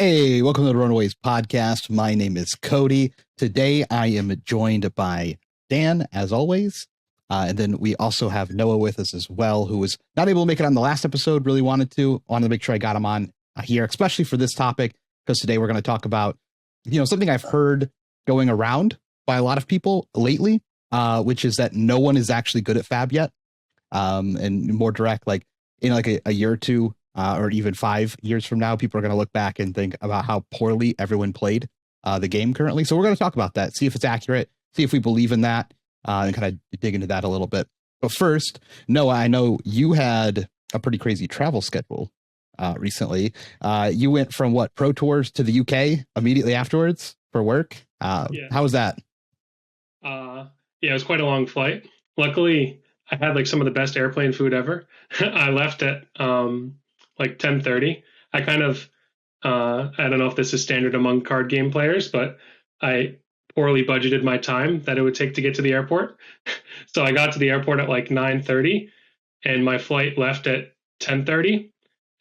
Hey, welcome to the Runaways podcast. My name is Cody. Today I am joined by Dan, as always. And then we also have Noah with us as well, who was not able to make it on the last episode, really wanted to make sure I got him on here, especially for this topic, because today we're going to talk about, something I've heard going around by a lot of people lately, which is that no one is actually good at Fab yet. And more direct, like in like a year or two, or even 5 years from now, people are going to look back and think about how poorly everyone played the game currently. So we're going to talk about that, see if it's accurate, see if we believe in that, and kind of dig into that a little bit. But first, Noah, I know you had a pretty crazy travel schedule recently. You went from Pro Tours to the UK immediately afterwards for work. How was that? It was quite a long flight. Luckily, I had like some of the best airplane food ever. I left at like 10:30. I kind of, I don't know if this is standard among card game players, but I poorly budgeted my time that it would take to get to the airport. So I got to the airport at like 9:30 and my flight left at 10:30,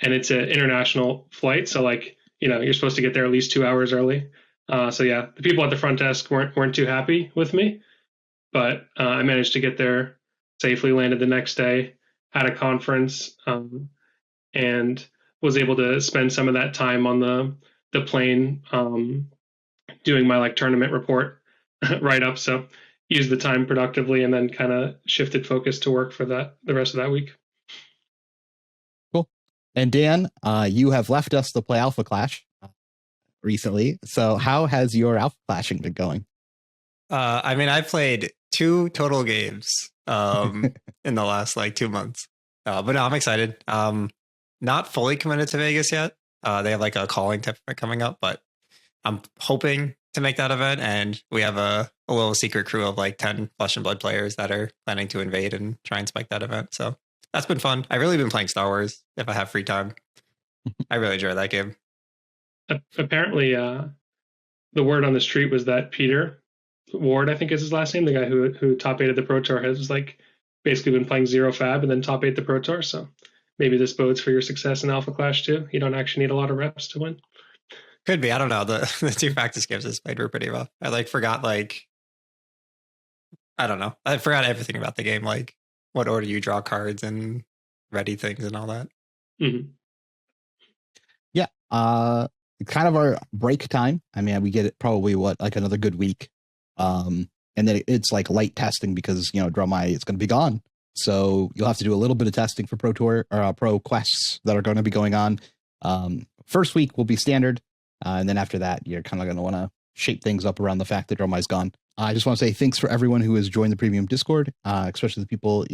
and it's an international flight. So like, you're supposed to get there at least 2 hours early. So yeah, the people at the front desk weren't too happy with me, but I managed to get there safely, landed the next day, had a conference, and was able to spend some of that time on the plane doing my like tournament report write up. So used the time productively and then kind of shifted focus to work for the rest of that week. Cool. And Dan, you have left us to play Alpha Clash recently. So how has your Alpha Clashing been going? I played 2 total games in the last like 2 months. But no, I'm excited. Not fully committed to Vegas yet. They have like a calling tip coming up, but I'm hoping to make that event. And we have a little secret crew of like 10 Flesh and Blood players that are planning to invade and try and spike that event. So that's been fun. I've really been playing Star Wars if I have free time. I really enjoy that game. Apparently, the word on the street was that Peter Ward, I think is his last name, the guy who top 8 at the Pro Tour, has like basically been playing 0 Fab and then top 8 the Pro Tour. So maybe this bodes for your success in Alpha Clash too. You don't actually need a lot of reps to win. Could be. I don't know. The 2 practice games I played were pretty rough. I forgot I don't know. I forgot everything about the game, like what order you draw cards and ready things and all that. Mm-hmm. Yeah. Kind of our break time. I mean, we get it probably like another good week. And then it's like light testing because, Drumai is going to be gone. So you'll have to do a little bit of testing for Pro Tour or Pro quests that are going to be going on. First week will be standard. And then after that, you're kind of going to want to shape things up around the fact that Drumai's gone. I just want to say thanks for everyone who has joined the premium Discord, especially the people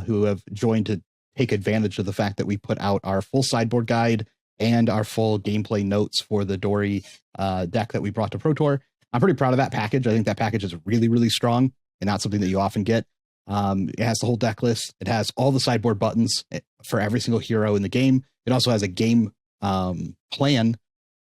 who have joined to take advantage of the fact that we put out our full sideboard guide and our full gameplay notes for the Dory deck that we brought to Pro Tour. I'm pretty proud of that package. I think that package is really, really strong and not something that you often get. It has the whole deck list. It has all the sideboard buttons for every single hero in the game. It also has a game plan,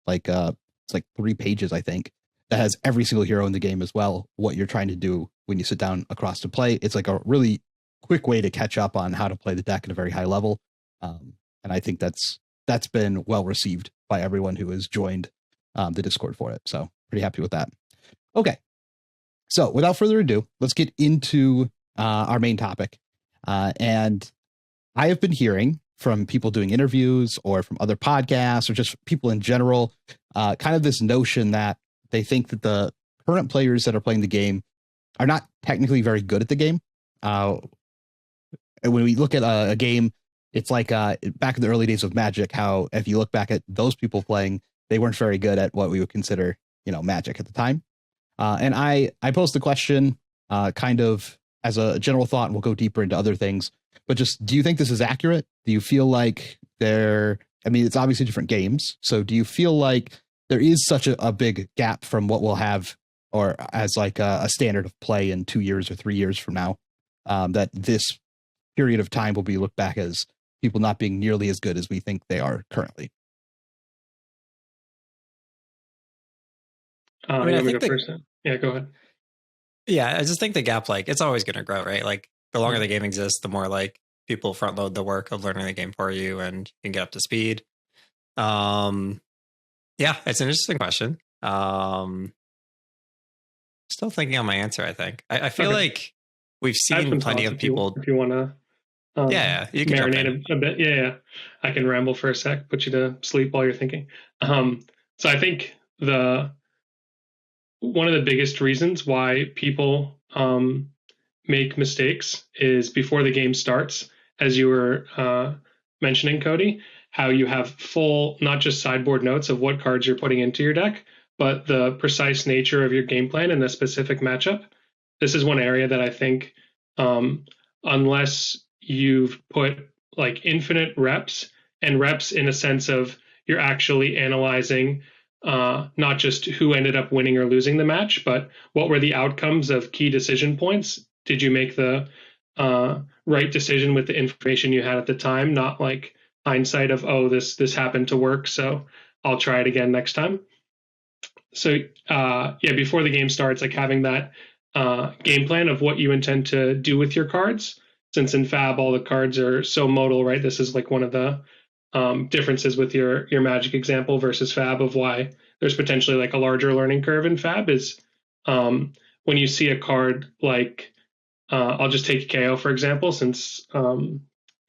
it's like 3 pages, I think, that has every single hero in the game as well, what you're trying to do when you sit down across to play. It's like a really quick way to catch up on how to play the deck at a very high level. And I think that's been well received by everyone who has joined the Discord for it. So pretty happy with that. Okay. So without further ado, let's get into our main topic. And I have been hearing from people doing interviews or from other podcasts or just people in general, kind of this notion that they think that the current players that are playing the game are not technically very good at the game. When we look at a game, it's like back in the early days of Magic, how if you look back at those people playing, they weren't very good at what we would consider, Magic at the time. And I posed the question kind of as a general thought, and we'll go deeper into other things. But just, do you think this is accurate? Do you feel like it's obviously different games. So do you feel like there is such a big gap from what we'll have or as like a standard of play in 2 years or 3 years from now, that this period of time will be looked back as people not being nearly as good as we think they are currently? I think yeah, go ahead. Yeah, I just think the gap, it's always going to grow, right? Like the longer the game exists, the more people front load the work of learning the game for you and you can get up to speed. Yeah, it's an interesting question. Still thinking on my answer, I think. I feel like we've I have seen some plenty thoughts of people. if you want to You can jump in. marinate a bit. Yeah, I can ramble for a sec, put you to sleep while you're thinking. So I think one of the biggest reasons why people make mistakes is before the game starts, as you were mentioning, Cody, how you have full, not just sideboard notes of what cards you're putting into your deck, but the precise nature of your game plan in a specific matchup. This is one area that I think, unless you've put like infinite reps, and reps in a sense of you're actually analyzing not just who ended up winning or losing the match, but what were the outcomes of key decision points. Did you make the right decision with the information you had at the time, not like hindsight of, oh, this happened to work, so I'll try it again next time. So before the game starts, like having that game plan of what you intend to do with your cards. Since in Fab all the cards are so modal, right? This is like one of the differences with your Magic example versus Fab of why there's potentially like a larger learning curve in Fab is when you see a card like I'll just take KO for example, since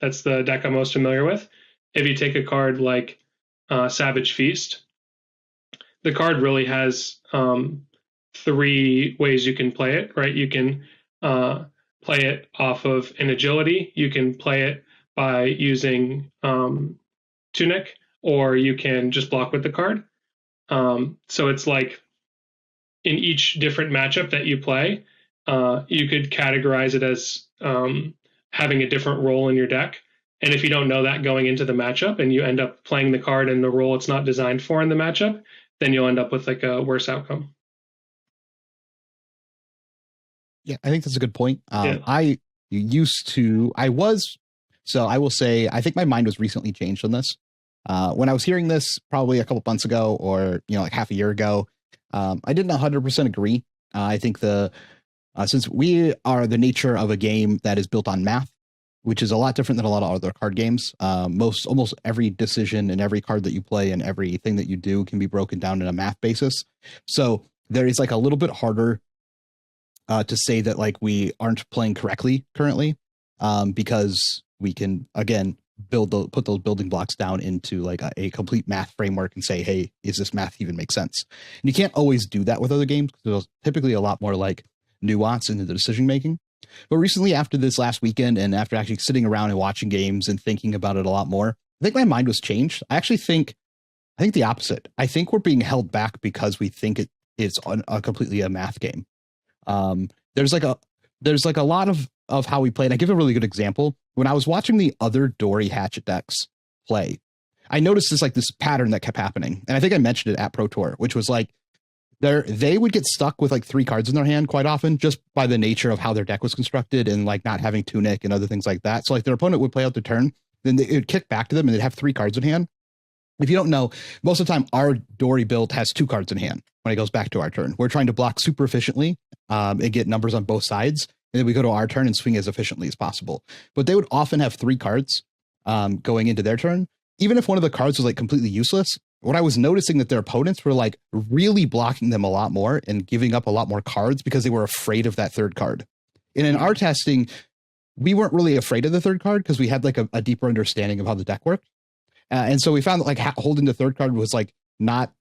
that's the deck I'm most familiar with. If you take a card like Savage Feast, the card really has three ways you can play it, right? You can play it off of an agility. You can play it by using Tunic, or you can just block with the card. So it's like in each different matchup that you play, you could categorize it as having a different role in your deck. And if you don't know that going into the matchup and you end up playing the card in the role it's not designed for in the matchup, then you'll end up with like a worse outcome. Yeah, I think that's a good point. Yeah. I will say, I think my mind was recently changed on this. When I was hearing this probably a couple months ago or, like half a year ago, I didn't 100% agree. I think since we are the nature of a game that is built on math, which is a lot different than a lot of other card games. Almost every decision and every card that you play and everything that you do can be broken down in a math basis. So there is like a little bit harder to say that like we aren't playing correctly currently, because we can again put those building blocks down into like a complete math framework and say, hey, is this math even make sense? And you can't always do that with other games because there's typically a lot more like nuance into the decision making. But recently, after this last weekend and after actually sitting around and watching games and thinking about it a lot more, I think my mind was changed. I think the opposite. I think we're being held back because we think it is completely a math game. There's like a lot of how we play. And I give a really good example. When I was watching the other Dory Hatchet decks play, I noticed this pattern that kept happening. And I think I mentioned it at Pro Tour, which was like they would get stuck with like 3 cards in their hand quite often just by the nature of how their deck was constructed and like not having Tunic and other things like that. So like their opponent would play out their turn, then it would kick back to them and they'd have 3 cards in hand. If you don't know, most of the time our Dory build has 2 cards in hand when it goes back to our turn. We're trying to block super efficiently and get numbers on both sides. And then we go to our turn and swing as efficiently as possible. But they would often have 3 cards going into their turn. Even if one of the cards was like completely useless, what I was noticing that their opponents were like really blocking them a lot more and giving up a lot more cards because they were afraid of that 3rd card. And in our testing, we weren't really afraid of the 3rd card because we had like a deeper understanding of how the deck worked. And so we found that like holding the 3rd card was like not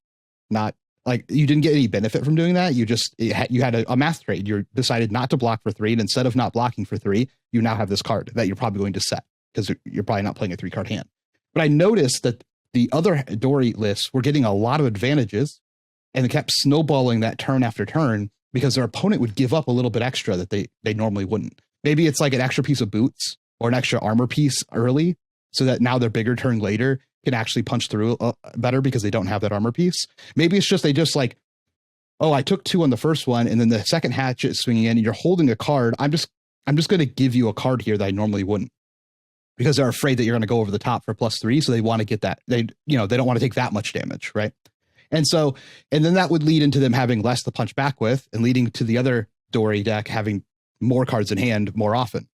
like you didn't get any benefit from doing that. You had a math trade. You decided not to block for 3, and instead of not blocking for 3, you now have this card that you're probably going to set because you're probably not playing a 3-card hand. But I noticed that the other Dory lists were getting a lot of advantages and kept snowballing that turn after turn because their opponent would give up a little bit extra that they normally wouldn't. Maybe it's like an extra piece of boots or an extra armor piece early so that now their bigger turn later can actually punch through better because they don't have that armor piece. Maybe it's just they just like, oh, I took 2 on the first one and then the second hatchet is swinging in and you're holding a card. I'm just going to give you a card here that I normally wouldn't, because they're afraid that you're going to go over the top for +3. So they want to get that. They don't want to take that much damage. Right. And then that would lead into them having less to punch back with and leading to the other Dory deck having more cards in hand more often.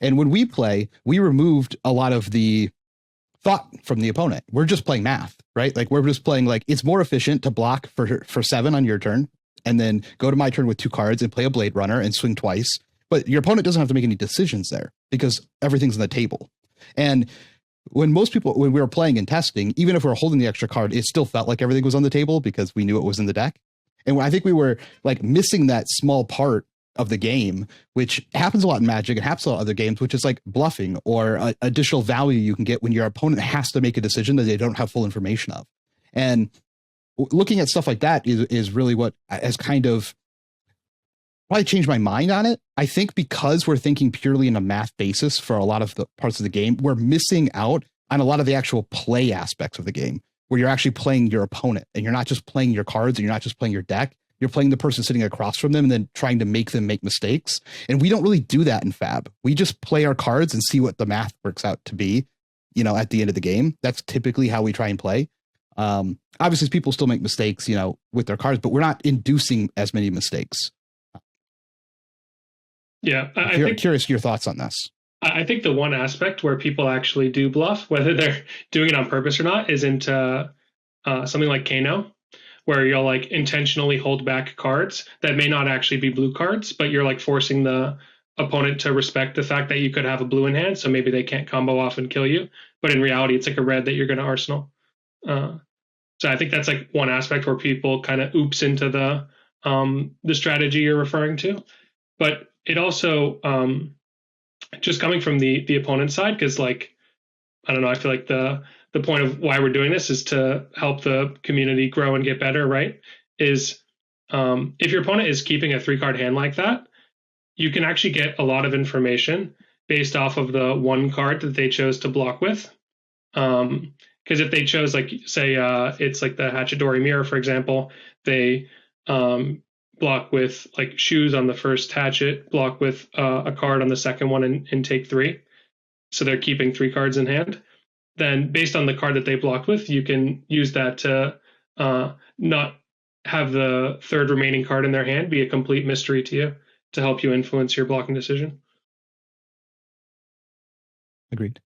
And when we play, we removed a lot of the thought from the opponent. We're just playing math, right? Like we're just playing like it's more efficient to block for 7 on your turn and then go to my turn with 2 cards and play a Blade Runner and swing twice. But your opponent doesn't have to make any decisions there because everything's on the table. And when we were playing and testing, even if we were holding the extra card, it still felt like everything was on the table because we knew it was in the deck. And I think we were like missing that small part of the game, which happens a lot in Magic and happens a lot in other games, which is like bluffing or additional value you can get when your opponent has to make a decision that they don't have full information of. And looking at stuff like that is really what has kind of probably changed my mind on it. I think because we're thinking purely in a math basis for a lot of the parts of the game, we're missing out on a lot of the actual play aspects of the game where you're actually playing your opponent and you're not just playing your cards and you're not just playing your deck. You're playing the person sitting across from them and then trying to make them make mistakes. And we don't really do that in Fab. We just play our cards and see what the math works out to be, at the end of the game. That's typically how we try and play. Obviously, people still make mistakes, with their cards, but we're not inducing as many mistakes. Yeah, I'm curious your thoughts on this. I think the one aspect where people actually do bluff, whether they're doing it on purpose or not, is into something like Kano, where you'll like intentionally hold back cards that may not actually be blue cards, but you're like forcing the opponent to respect the fact that you could have a blue in hand, so maybe they can't combo off and kill you. But in reality, it's like a red that you're going to arsenal. So I think that's like one aspect where people kind of oops into the strategy you're referring to. But it also just coming from the opponent side, because like I don't know, I feel like the point of why we're doing this is to help the community grow and get better, right? Is if your opponent is keeping a 3-card hand like that, you can actually get a lot of information based off of the 1 card that they chose to block with. Because if they chose, like, say, it's like the Hatchet Dory mirror, for example, they block with like shoes on the first hatchet, block with a card on the second one and take 3. So they're keeping 3 cards in hand. Then based on the card that they blocked with, you can use that to not have the 3rd remaining card in their hand be a complete mystery to you to help you influence your blocking decision. Agreed.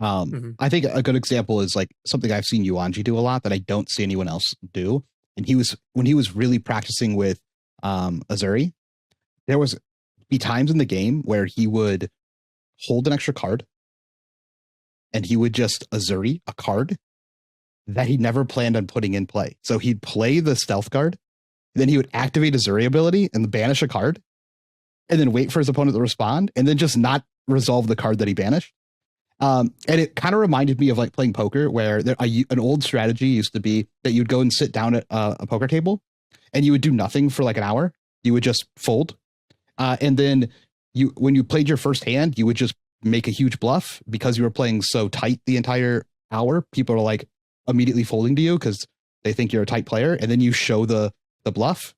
I think a good example is like something I've seen Yuanji do a lot that I don't see anyone else do. And when he was really practicing with Azuri, there was be times in the game where he would hold an extra card and he would just Azuri a card that he never planned on putting in play. So he'd play the stealth card, then he would activate Azuri ability and banish a card, and then wait for his opponent to respond, and then just not resolve the card that he banished. And it kind of reminded me of like playing poker, where an old strategy used to be that you'd go and sit down at a poker table and you would do nothing for like an hour. You would just fold. And then when you played your first hand, you would just make a huge bluff because you were playing so tight the entire hour. People are like immediately folding to you because they think you're a tight player. And then you show the bluff.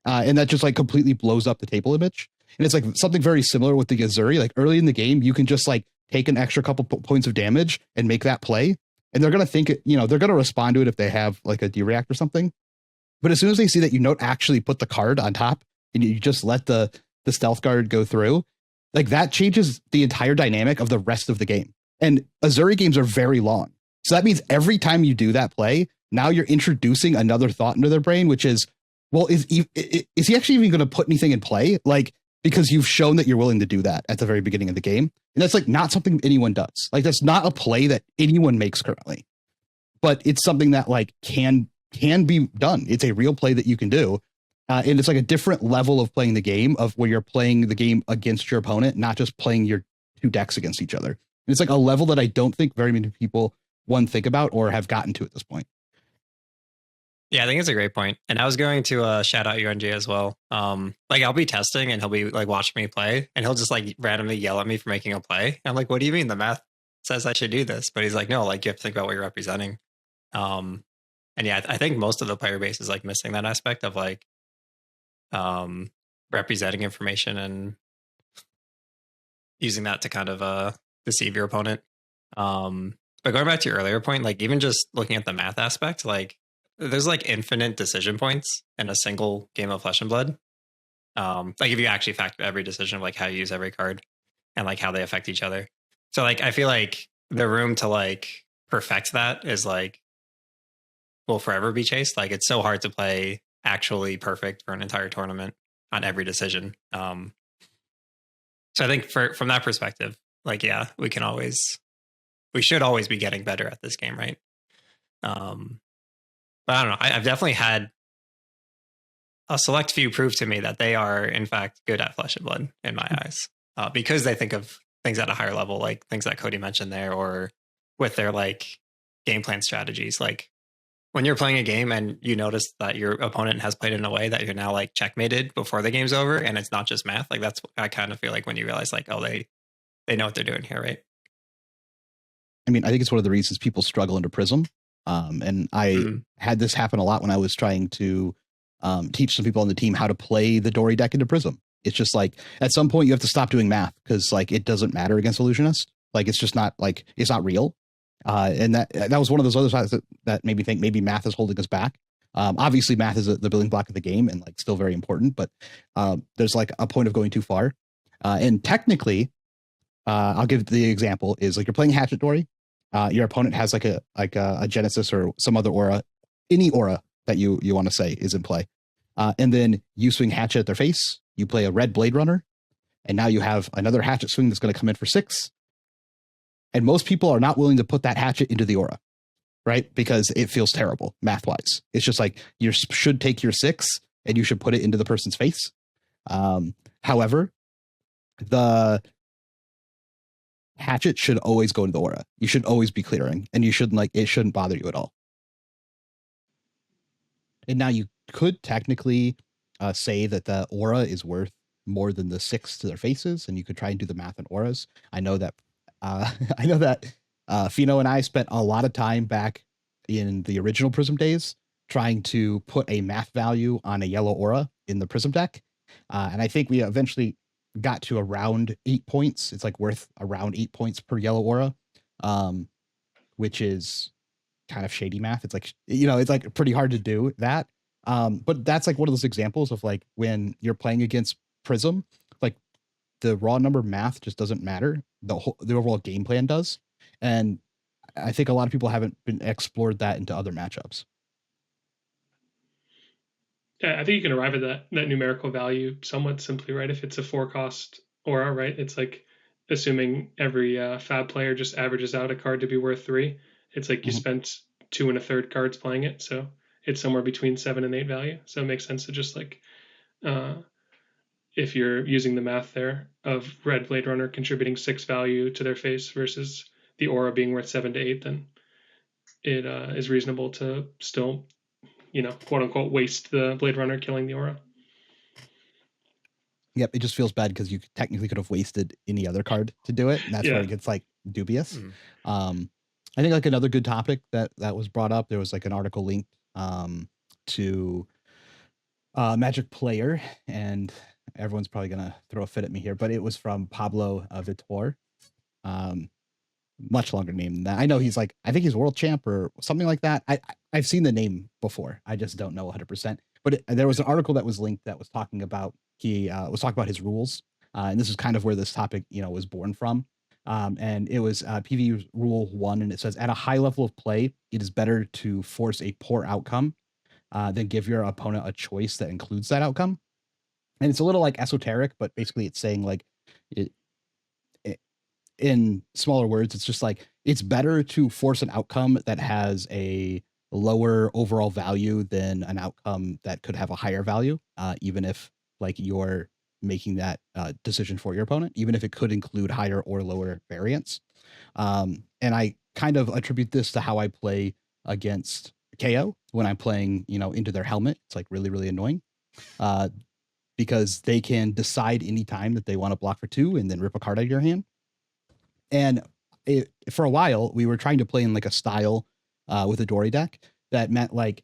And that just like completely blows up the table image. And it's like something very similar with the Azuri. Like early in the game, you can just like take an extra couple points of damage and make that play. And they're going to think, they're going to respond to it if they have like a D-react or something. But as soon as they see that you don't actually put the card on top and you just let the stealth card go through, like that changes the entire dynamic of the rest of the game. And Azuri games are very long. So that means every time you do that play, now you're introducing another thought into their brain, which is, well, is he actually even going to put anything in play? Like, because you've shown that you're willing to do that at the very beginning of the game. And that's like not something anyone does. Like that's not a play that anyone makes currently, but it's something that like can be done. It's a real play that you can do. And it's like a different level of playing the game of where you're playing the game against your opponent, not just playing your 2 decks against each other. And it's like a level that I don't think very many people think about or have gotten to at this point. Yeah, I think it's a great point. And I was going to shout out UNG as well. Like I'll be testing and he'll be like watching me play and he'll just like randomly yell at me for making a play. And I'm like, what do you mean? The math says I should do this. But he's like, no, like you have to think about what you're representing. And yeah, I think most of the player base is like missing that aspect of like representing information and using that to kind of deceive your opponent. But going back to your earlier point, like even just looking at the math aspect, like there's like infinite decision points in a single game of Flesh and Blood. Like if you actually factor every decision of like how you use every card and like how they affect each other. So like I feel like the room to like perfect that is like will forever be chased. Like it's so hard to play actually perfect for an entire tournament on every decision. So I think from that perspective, like yeah, we should always be getting better at this game, right? But I don't know. I've definitely had a select few prove to me that they are in fact good at Flesh and Blood in my eyes, because they think of things at a higher level, like things that Cody mentioned there, or with their like game plan strategies. Like when you're playing a game and you notice that your opponent has played in a way that you're now like checkmated before the game's over, and it's not just math. Like that's I kind of feel like when you realize like, oh, they know what they're doing here, right? I mean, I think it's one of the reasons people struggle under Prism. And I had this happen a lot when I was trying to teach some people on the team how to play the Dory deck into Prism. It's just like at some point you have to stop doing math because like it doesn't matter against Illusionist. Like it's just not like it's not real. And that was one of those other sides that made me think maybe math is holding us back. Obviously, math is the building block of the game and like still very important, but there's like a point of going too far. And technically, I'll give the example is like you're playing Hatchet Dory. Your opponent has like a Genesis or some other aura, any aura that you want to say is in play. And then you swing Hatchet at their face. You play a red Blade Runner. And now you have another Hatchet swing that's going to come in for 6. And most people are not willing to put that Hatchet into the aura, right? Because it feels terrible math-wise. It's just like you should take your 6 and you should put it into the person's face. However, the Hatchet should always go into the aura. You should always be clearing, and you shouldn't it shouldn't bother you at all. And now you could technically say that the aura is worth more than the 6 to their faces, and you could try and do the math on auras. I know that Fino and I spent a lot of time back in the original Prism days trying to put a math value on a yellow aura in the Prism deck. And I think we eventually got to around 8 points. It's like worth around 8 points per yellow aura, which is kind of shady math. It's like, it's like pretty hard to do that. But that's like one of those examples of like when you're playing against Prism, like the raw number math just doesn't matter. The overall game plan does. And I think a lot of people haven't been explored that into other matchups. Yeah, I think you can arrive at that numerical value somewhat simply, right? If it's a 4-cost aura, right? It's like assuming every Fab player just averages out a card to be worth 3. It's like you spent 2 1/3 cards playing it, so it's somewhere between 7 and 8 value. So it makes sense to just like, if you're using the math there of Red Blade Runner contributing 6 value to their face versus the aura being worth 7 to 8, then it is reasonable to still, quote unquote, waste the Blade Runner killing the aura. Yep, it just feels bad because you technically could have wasted any other card to do it, and that's where it gets like dubious. I think like another good topic that was brought up, there was like an article linked to Magic Player, and everyone's probably gonna throw a fit at me here, but it was from Pablo Vitor. Much longer name than that. I know he's like, I think he's world champ or something like that. I've seen the name before. I just don't know 100%. But there was an article that was linked that was talking about his rules, and this is kind of where this topic was born from. And it was PV Rule 1, and it says at a high level of play, it is better to force a poor outcome than give your opponent a choice that includes that outcome. And it's a little like esoteric, but basically it's saying like in smaller words, it's just like it's better to force an outcome that has a lower overall value than an outcome that could have a higher value, even if like you're making that decision for your opponent, even if it could include higher or lower variance. And I kind of attribute this to how I play against KO when I'm playing, into their helmet. It's like really, really annoying because they can decide anytime that they want to block for 2 and then rip a card out of your hand. And for a while, we were trying to play in like a style with a Dory deck that meant like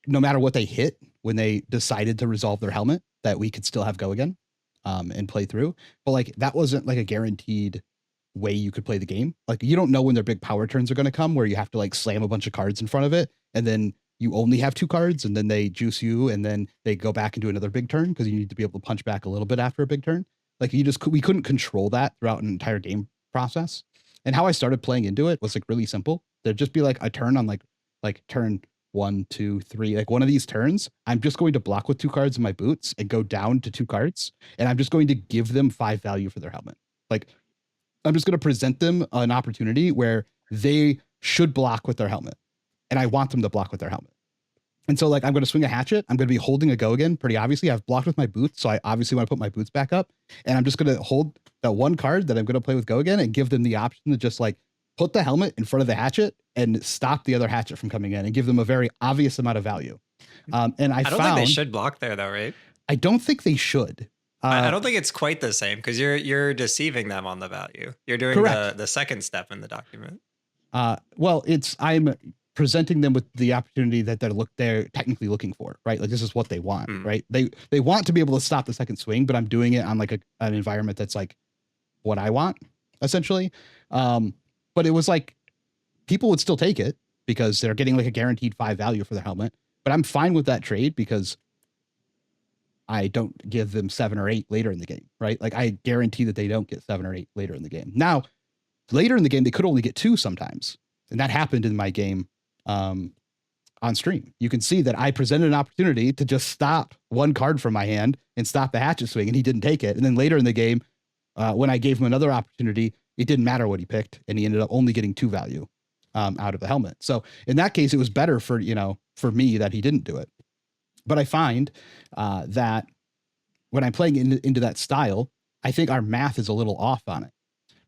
no matter what they hit when they decided to resolve their helmet, that we could still have go again and play through. But like that wasn't like a guaranteed way you could play the game. Like you don't know when their big power turns are going to come where you have to like slam a bunch of cards in front of it and then you only have 2 cards and then they juice you and then they go back and do another big turn because you need to be able to punch back a little bit after a big turn. Like we couldn't control that throughout an entire game process. And how I started playing into it was like really simple. There'd just be like a turn on like turn 1, 2, 3, like one of these turns. I'm just going to block with 2 cards in my boots and go down to 2 cards, and I'm just going to give them 5 value for their helmet. Like I'm just going to present them an opportunity where they should block with their helmet, and I want them to block with their helmet. And so like I'm going to swing a hatchet. I'm going to be holding a go again. Pretty obviously, I've blocked with my boots, so I obviously want to put my boots back up, and I'm just going to hold that 1 card that I'm going to play with go again and give them the option to just like put the helmet in front of the hatchet and stop the other hatchet from coming in and give them a very obvious amount of value. And I don't think they should block there though, right? I don't think they should. I don't think it's quite the same because you're deceiving them on the value. You're doing the second step in the document. Well, I'm presenting them with the opportunity that they're technically looking for, right? Like this is what they want, right? They want to be able to stop the second swing, but I'm doing it on like an environment that's like what I want, essentially. But it was like people would still take it because they're getting like a guaranteed 5 value for their helmet. But I'm fine with that trade because I don't give them 7 or 8 later in the game, right? Like I guarantee that they don't get 7 or 8 later in the game. Now, later in the game, they could only get 2 sometimes. And that happened in my game on stream. You can see that I presented an opportunity to just stop 1 card from my hand and stop the hatchet swing, and he didn't take it. And then later in the game, when I gave him another opportunity, it didn't matter what he picked, and he ended up only getting 2 value out of the helmet. So in that case, it was better for me that he didn't do it. But I find that when I'm playing into that style, I think our math is a little off on it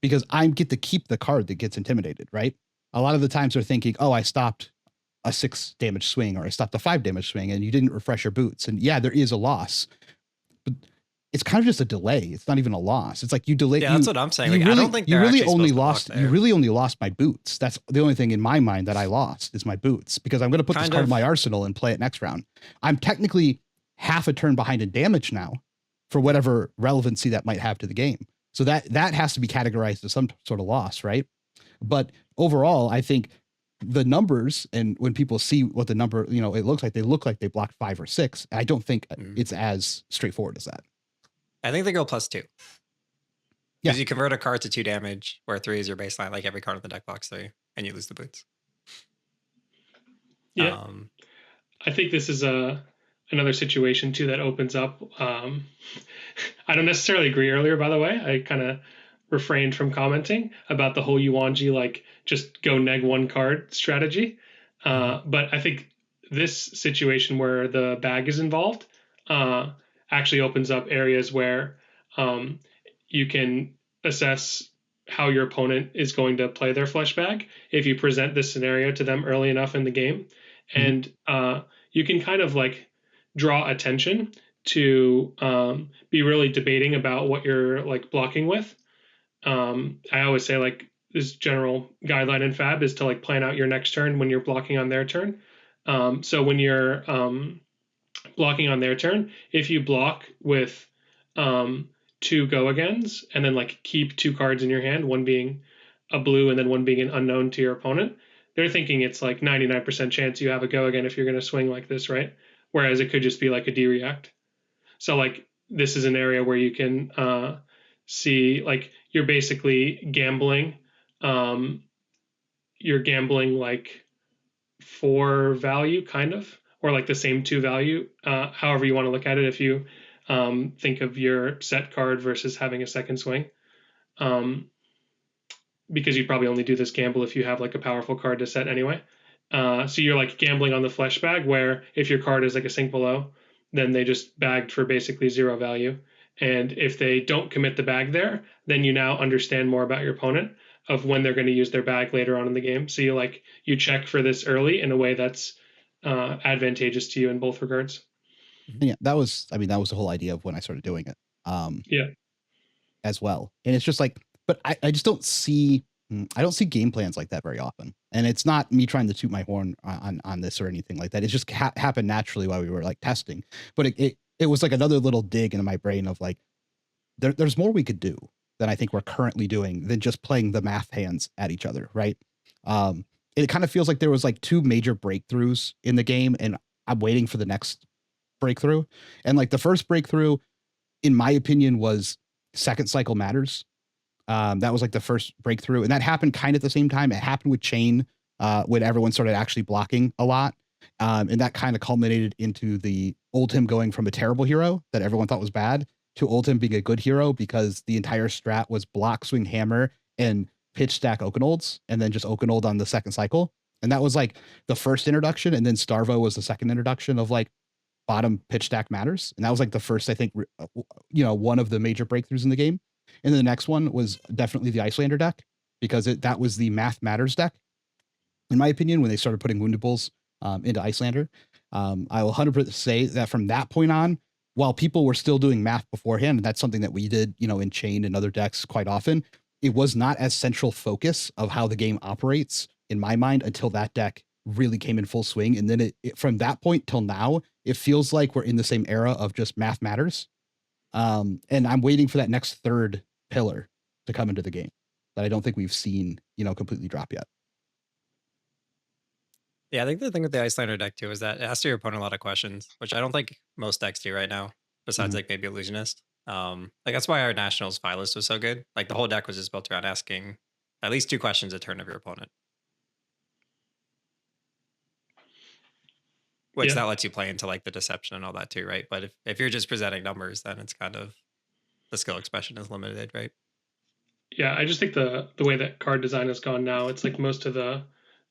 because I get to keep the card that gets intimidated, right? A lot of the times they're thinking, oh, I stopped a 6 damage swing or I stopped a 5 damage swing and you didn't refresh your boots. And yeah, there is a loss, but it's kind of just a delay. It's not even a loss. It's like you delay. Yeah, that's what I'm saying. Like, really, I don't think you really only lost my boots. That's the only thing in my mind that I lost is my boots because I'm going to put this card in my arsenal and play it next round. I'm technically half a turn behind in damage now for whatever relevancy that might have to the game. So that has to be categorized as some sort of loss, right? But overall, I think the numbers and when people see what the number, it looks like they blocked 5 or 6. I don't think it's as straightforward as that. I think they go +2. Yeah. Because you convert a card to 2 damage, where 3 is your baseline, like every card in the deck blocks 3, and you lose the boots. Yeah. I think this is another situation too that opens up. I don't necessarily agree earlier, by the way. I kind of refrained from commenting about the whole Yuanji, like just go neg 1 card strategy. But I think this situation where the bag is involved, actually opens up areas where you can assess how your opponent is going to play their flesh bag if you present this scenario to them early enough in the game. And you can kind of like draw attention to be really debating about what you're like blocking with. I always say like this general guideline in Fab is to like plan out your next turn when you're blocking on their turn. So when you're blocking on their turn, if you block with 2 go agains and then like keep 2 cards in your hand, one being a blue and then one being an unknown to your opponent, they're thinking it's like 99% chance you have a go again if you're going to swing like this, right? Whereas it could just be like a D-react. So like this is an area where you can see like you're basically gambling. You're gambling like 4 value kind of, or like the same 2 value, however you want to look at it. If you think of your set card versus having a second swing, because you probably only do this gamble if you have like a powerful card to set anyway. So you're like gambling on the flesh bag where if your card is like a sink below, then they just bagged for basically 0 value. And if they don't commit the bag there, then you now understand more about your opponent of when they're going to use their bag later on in the game. So you check for this early in a way that's advantageous to you in both regards. Yeah, that was the whole idea of when I started doing it. As well. And it's just like, but I just don't see game plans like that very often. And it's not me trying to toot my horn on this or anything like that. It just happened naturally while we were like testing. But it was like another little dig into my brain of like, there's more we could do than I think we're currently doing than just playing the math hands at each other, right? It kind of feels like there was like 2 major breakthroughs in the game, and I'm waiting for the next breakthrough. And like the first breakthrough, in my opinion, was second cycle matters. That was like the first breakthrough, and that happened kind of at the same time. It happened with Chain when everyone started actually blocking a lot, and that kind of culminated into the Oldhim going from a terrible hero that everyone thought was bad to Oldhim being a good hero because the entire strat was block, swing, hammer, and pitch stack Oakenolds, and then just Oakenold on the second cycle. And that was like the first introduction, and then Starvo was the second introduction of like bottom pitch stack matters, and that was like the first, I think, one of the major breakthroughs in the game. And then the next one was definitely the Icelander deck because that was the math matters deck, in my opinion, when they started putting Wounded Bulls into Icelander. I will 100% say that from that point on, while people were still doing math beforehand, and that's something that we did, in Chain and other decks quite often, it was not as central focus of how the game operates in my mind until that deck really came in full swing. And then it from that point till now, it feels like we're in the same era of just math matters. And I'm waiting for that next third pillar to come into the game that I don't think we've seen, completely drop yet. Yeah, I think the thing with the Icelander deck too is that it asks your opponent a lot of questions, which I don't think most decks do right now, besides like maybe Illusionist. Like that's why our Nationals file list was so good. Like the whole deck was just built around asking at least 2 questions a turn of your opponent. Which that lets you play into like the deception and all that too, right? But if you're just presenting numbers, then it's kind of the skill expression is limited, right? Yeah, I just think the way that card design has gone now, it's like most of the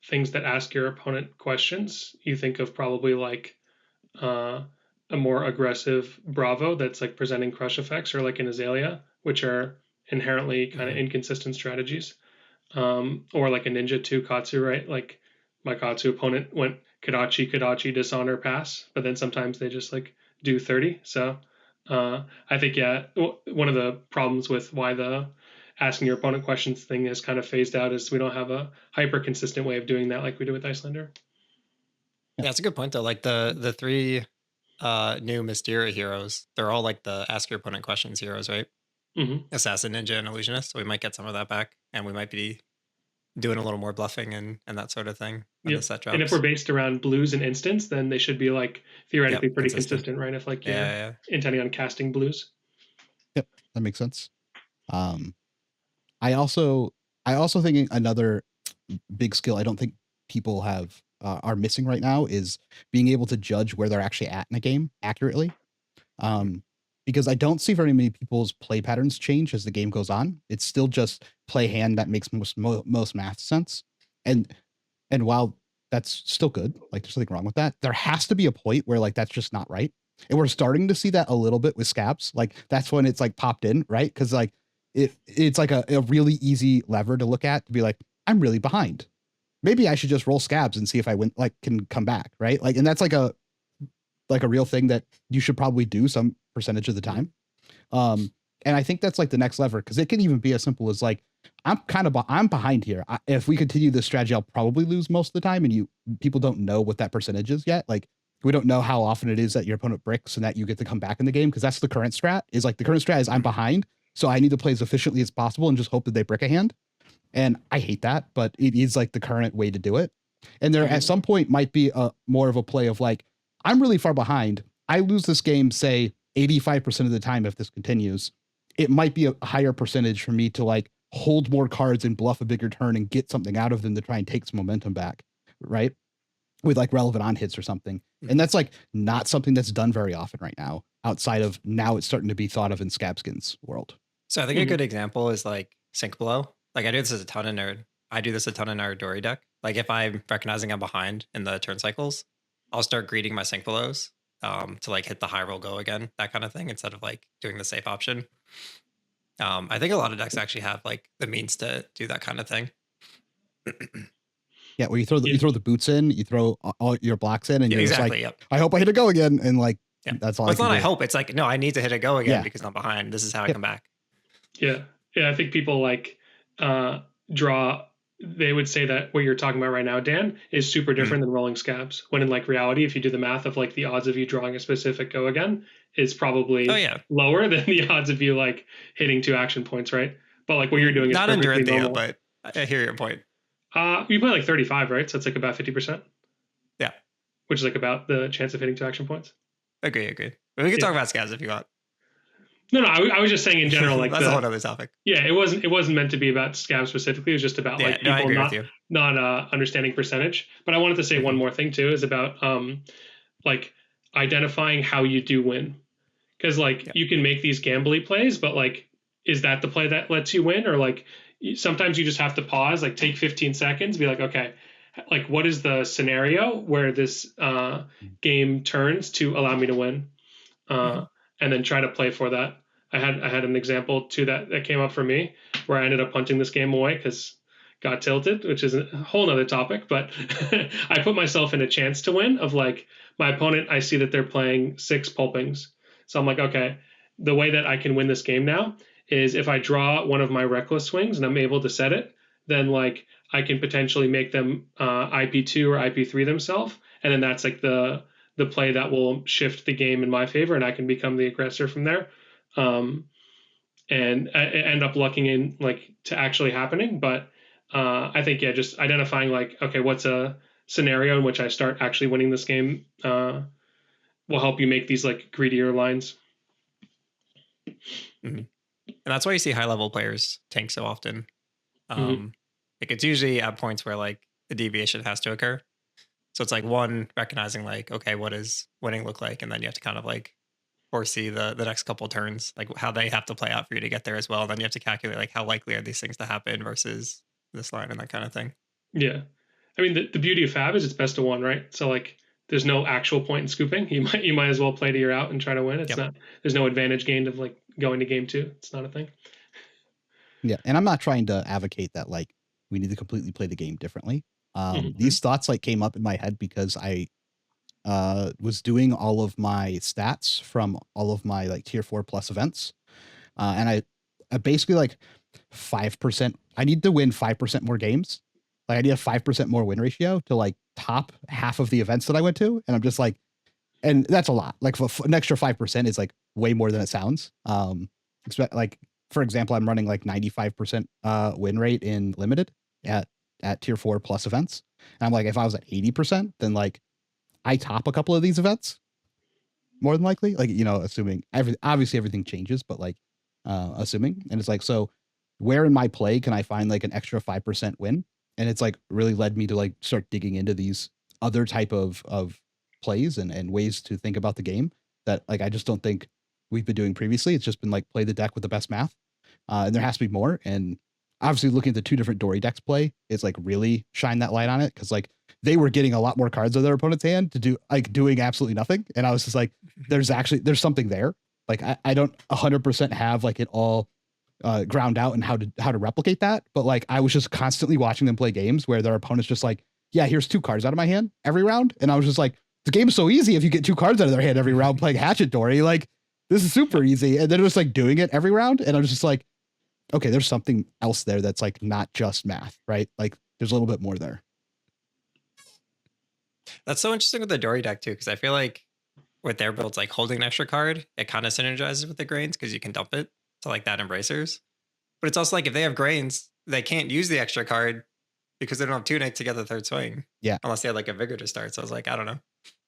things that ask your opponent questions, you think of probably like a more aggressive Bravo that's like presenting crush effects, or like an Azalea, which are inherently kind of inconsistent strategies, or like a Ninja 2 Katsu, right? Like my Katsu opponent went Kadachi, Dishonor, Pass, but then sometimes they just like do 30. So I think, one of the problems with why the asking your opponent questions thing has kind of phased out is we don't have a hyper consistent way of doing that like we do with Icelander. Yeah, that's a good point though. Like the 3 new Mysteria heroes, they're all like the ask your opponent questions heroes, right? Assassin, Ninja, and Illusionist. So we might get some of that back, and we might be doing a little more bluffing and that sort of thing when the set drops. And if we're based around blues and instants, then they should be like theoretically pretty consistent, right? If like you're intending on casting blues. Yep, that makes sense. I also think another big skill I don't think people have are missing right now is being able to judge where they're actually at in a game accurately. Because I don't see very many people's play patterns change as the game goes on. It's still just play hand that makes most math sense. And while that's still good, like there's nothing wrong with that, there has to be a point where like that's just not right. And we're starting to see that a little bit with Scabs. Like that's when it's like popped in, right? Because like it's like a really easy lever to look at to be like, I'm really behind. Maybe I should just roll Scabs and see if I can come back, right? Like, and that's like a real thing that you should probably do some percentage of the time. And I think that's like the next lever, because it can even be as simple as like, I'm behind here. If we continue this strategy, I'll probably lose most of the time. And people don't know what that percentage is yet. Like we don't know how often it is that your opponent bricks and that you get to come back in the game. Cause that's the current strat is like the current strat is I'm behind. So I need to play as efficiently as possible and just hope that they brick a hand. And I hate that, but it is like the current way to do it. And there at some point might be a more of a play of like, I'm really far behind. I lose this game, say 85% of the time. If this continues, it might be a higher percentage for me to like hold more cards and bluff a bigger turn and get something out of them to try and take some momentum back. Right. With like relevant on hits or something. And that's like not something that's done very often right now, outside of now it's starting to be thought of in Scabskin's world. So I think a good example is like Sync Blow. Like I do this a ton in our Dory deck. Like if I'm recognizing I'm behind in the turn cycles, I'll start greeting my Sync Blows to like hit the high roll go again, that kind of thing, instead of like doing the safe option. I think a lot of decks actually have like the means to do that kind of thing. Yeah, where you throw the boots in, you throw all your blocks in, and you're exactly, just like, I hope I hit a go again, and like that's all. Well, it's not. I hope it's like no, I need to hit a go again because I'm behind. This is how I come back. Yeah, I think people like draw. They would say that what you're talking about right now, Dan, is super different than rolling Scabs. When in like reality, if you do the math of like the odds of you drawing a specific go again is probably lower than the odds of you like hitting 2 action points, right? But like what you're doing is not perfectly in normal. but I hear your point. You play like 35, right? So it's like about 50%. Yeah, which is like about the chance of hitting 2 action points. Agree. We can talk about Scabs if you want. No, I was just saying in general, like that's a whole other topic. Yeah, it wasn't meant to be about scab specifically. It was just about like I people agree with you. not understanding percentage. But I wanted to say one more thing too, is about like identifying how you do win, because like you can make these gambly plays, but like is that the play that lets you win, or like sometimes you just have to pause, like take 15 seconds, be like, okay, like what is the scenario where this game turns to allow me to win, and then try to play for that. I had an example too that came up for me where I ended up punting this game away because got tilted, which is a whole nother topic. But I put myself in a chance to win of like my opponent. I see that they're playing 6 pulpings, so I'm like, okay, the way that I can win this game now is if I draw one of my reckless swings and I'm able to set it, then like I can potentially make them IP2 or IP3 themselves, and then that's like the play that will shift the game in my favor, and I can become the aggressor from there. And I end up lucking in like to actually happening. But I think just identifying like, okay, what's a scenario in which I start actually winning this game will help you make these like greedier lines. And that's why you see high level players tank so often. Like it's usually at points where like the deviation has to occur. So it's like one, recognizing like, okay, what does winning look like? And then you have to kind of like foresee the next couple turns, like how they have to play out for you to get there as well. And then you have to calculate like how likely are these things to happen versus this line and that kind of thing. Yeah. I mean, the beauty of Fab is it's best of one, right? So like there's no actual point in scooping. You might as well play to your out and try to win. It's not, there's no advantage gained of like going to game 2. It's not a thing. Yeah. And I'm not trying to advocate that like we need to completely play the game differently. These thoughts like came up in my head because I was doing all of my stats from all of my like tier 4 plus events. And I basically like 5%. I need to win 5% more games. Like I need a 5% more win ratio to like top half of the events that I went to. And I'm just like, and that's a lot. Like an extra 5% is like way more than it sounds. Like for example, I'm running like 95% win rate in limited at tier 4 plus events. And I'm like, if I was at 80%, then like I top a couple of these events more than likely, like, you know, assuming obviously everything changes, but like assuming, and it's like, so where in my play can I find like an extra 5% win? And it's like really led me to like start digging into these other type of plays and ways to think about the game that like I just don't think we've been doing previously. It's just been like play the deck with the best math, and there has to be more. And obviously looking at the 2 different Dory decks play is like really shine that light on it, because like they were getting a lot more cards of their opponent's hand to do like doing absolutely nothing. And I was just like, there's something there. Like I don't 100% have like it all ground out and how to replicate that. But like I was just constantly watching them play games where their opponent's just like, yeah, here's 2 cards out of my hand every round. And I was just like, the game is so easy if you get 2 cards out of their hand every round playing Hatchet Dory. Like this is super easy. And then it was like doing it every round. And I was just like, okay, there's something else there that's like not just math, right? Like there's a little bit more there. That's so interesting with the Dory deck too, because I feel like with their builds, like holding an extra card, it kind of synergizes with the grains because you can dump it to like that embracers. But it's also like if they have grains, they can't use the extra card because they don't have Tunic to get the 3rd swing. Yeah. Unless they had like a Vigor to start. So I was like, I don't know.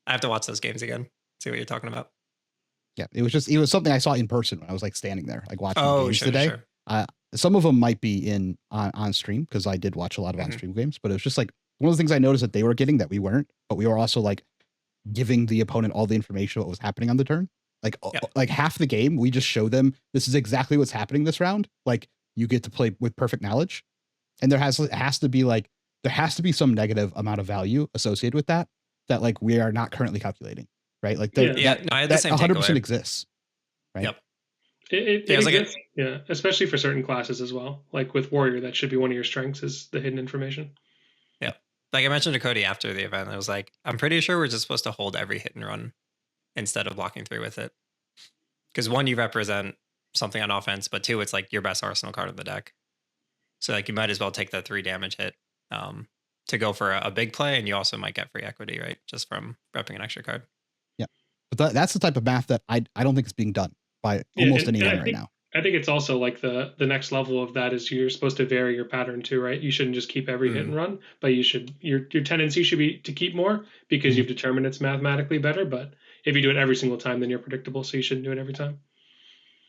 I have to watch those games again, see what you're talking about. Yeah, it was something I saw in person when I was like standing there, like watching games today. Sure. Some of them might be on stream because I did watch a lot of on stream games, but it was just like one of the things I noticed that they were getting that we weren't, but we were also like giving the opponent all the information what was happening on the turn. Like like half the game, we just show them this is exactly what's happening this round. Like you get to play with perfect knowledge, and there has to be some negative amount of value associated with that like we are not currently calculating, right? Like I had the same 100% exists, right? Yep. It exists, yeah, especially for certain classes as well. Like with Warrior, that should be one of your strengths is the hidden information. Yeah. Like I mentioned to Cody after the event, I was like, I'm pretty sure we're just supposed to hold every hit and run instead of blocking through with it. Because 1, you represent something on offense, but 2, it's like your best arsenal card in the deck. So like you might as well take the 3 damage hit to go for a big play, and you also might get free equity, right? Just from repping an extra card. Yeah. But that's the type of math that I don't think is being done by almost anyone right now. I think it's also like the next level of that is you're supposed to vary your pattern too, right? You shouldn't just keep every hit and run, but your tendency should be to keep more because you've determined it's mathematically better. But if you do it every single time, then you're predictable. So you shouldn't do it every time.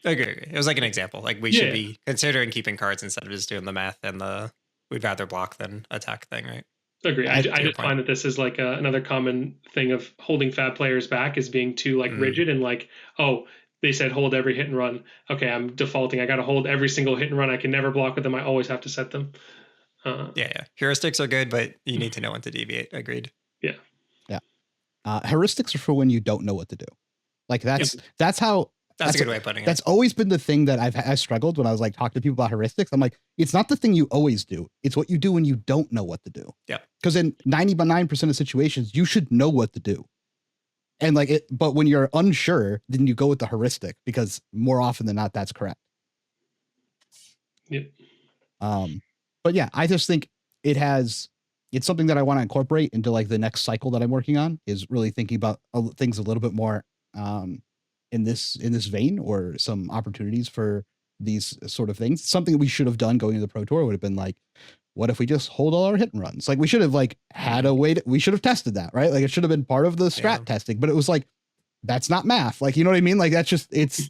Okay. It was like an example. Like we Yeah. should be considering keeping cards instead of just doing the math and the we'd rather block than attack thing, right? Agree. I your just point. find that this is like another common thing of holding fab players back is being too like rigid and like, oh, they said hold every hit and run. Okay, I'm defaulting. I got to hold every single hit and run. I can never block with them. I always have to set them. Yeah. Heuristics are good, but you need to know when to deviate. Agreed. Yeah. Heuristics are for when you don't know what to do. Like that's how. That's a good way of putting it. That's always been the thing that I've struggled when I was like talking to people about heuristics. I'm like, it's not the thing you always do. It's what you do when you don't know what to do. Yeah. Because in 99% of situations, you should know what to do. And like it, but when you're unsure, then you go with the heuristic because more often than not, that's correct. Yep. But yeah, I just think it's something that I want to incorporate into like the next cycle that I'm working on is really thinking about things a little bit more in this vein, or some opportunities for these sort of things. Something we should have done going to the Pro Tour would have been like, what if we just hold all our hit and runs? Like we should have like had a way we should have tested that, right? Like it should have been part of the strat testing, but it was like, that's not math. Like, you know what I mean? Like that's just, it's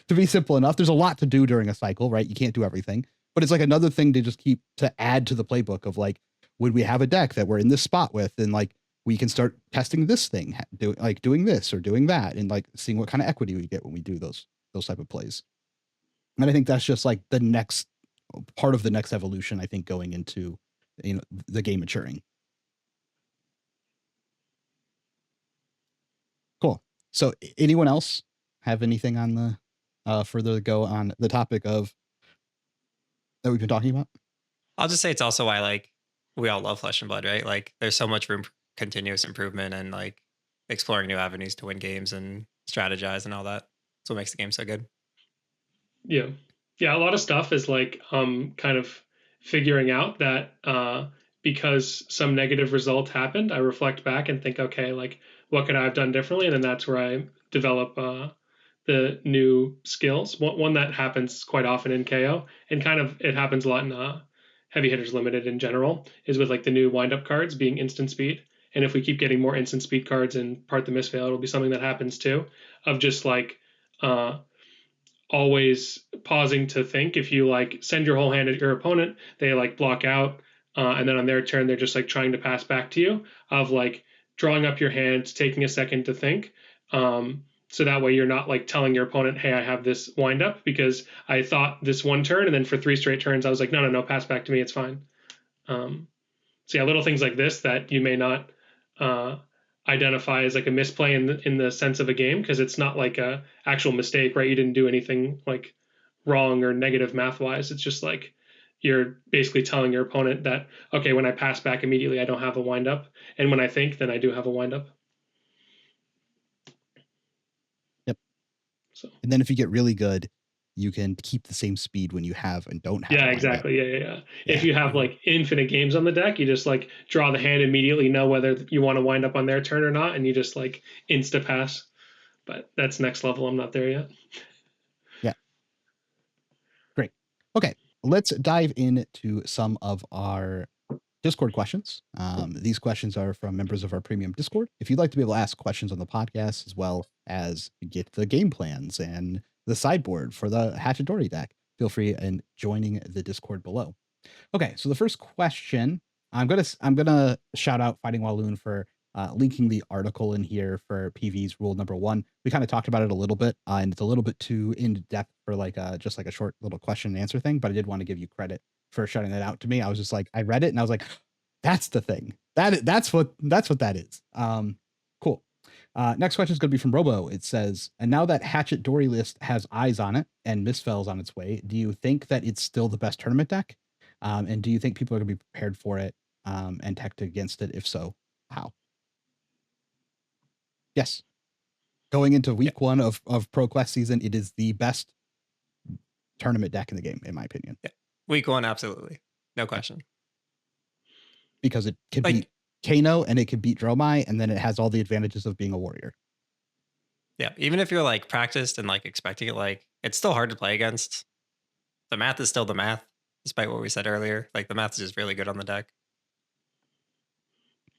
to be simple enough. There's a lot to do during a cycle, right? You can't do everything, but it's like another thing to just keep to add to the playbook of like, would we have a deck that we're in this spot with? And like, we can start testing this thing, doing this or doing that, and like seeing what kind of equity we get when we do those type of plays. And I think that's just like the next part of the next evolution, I think, going into, the game maturing. Cool. So anyone else have anything on the further to go on the topic of that we've been talking about? I'll just say it's also why like we all love Flesh and Blood, right? Like there's so much room for continuous improvement and like exploring new avenues to win games and strategize and all that. That's what makes the game so good. Yeah. Yeah. A lot of stuff is like kind of figuring out that because some negative result happened, I reflect back and think, okay, like what could I have done differently? And then that's where I develop the new skills. One that happens quite often in KO, and kind of it happens a lot in Heavy Hitters Limited in general, is with like the new wind up cards being instant speed. And if we keep getting more instant speed cards and part the misfail, it'll be something that happens too, of just like always pausing to think. If you like send your whole hand at your opponent, they like block out, and then on their turn they're just like trying to pass back to you, of like drawing up your hand, taking a second to think. So that way you're not like telling your opponent, hey, I have this wind up because I thought this one turn, and then for 3 straight turns I was like, no, pass back to me, it's fine. So yeah, little things like this that you may not identify as like a misplay in the sense of a game, because it's not like a actual mistake, right? You didn't do anything like wrong or negative math wise. It's just like you're basically telling your opponent that, okay, when I pass back immediately, I don't have a wind up, and when I think, then I do have a wind up. Yep. So and then if you get really good, you can keep the same speed when you have and don't have. Yeah, exactly. Yeah. If you have like infinite games on the deck, you just like draw the hand immediately, know whether you want to wind up on their turn or not, and you just like insta pass. But that's next level. I'm not there yet. Yeah. Great. Okay. Let's dive into some of our Discord questions. These questions are from members of our premium Discord. If you'd like to be able to ask questions on the podcast, as well as get the game plans and the sideboard for the Hatchet Dory deck, feel free in joining the Discord below. Okay, so the first question, I'm gonna shout out Fighting Walloon for linking the article in here for PV's rule number 1. We kind of talked about it a little bit, and it's a little bit too in depth for like just like a short little question and answer thing. But I did want to give you credit for shouting that out to me. I was just like, I read it and I was like, that's the thing. That's what that is. Cool. Next question is going to be from Robo. It says, and now that Hatchet Dory list has eyes on it and Misspell's on its way, do you think that it's still the best tournament deck? And do you think people are going to be prepared for it and tech against it? If so, how? Yes. Going into week 1 of Pro Quest season, it is the best tournament deck in the game, in my opinion. Yeah. Week 1, absolutely. No question. Because it can beat Kano and it can beat Dromai, and then it has all the advantages of being a warrior. Yeah. Even if you're like practiced and like expecting it, like it's still hard to play against. The math is still the math, despite what we said earlier. Like the math is just really good on the deck.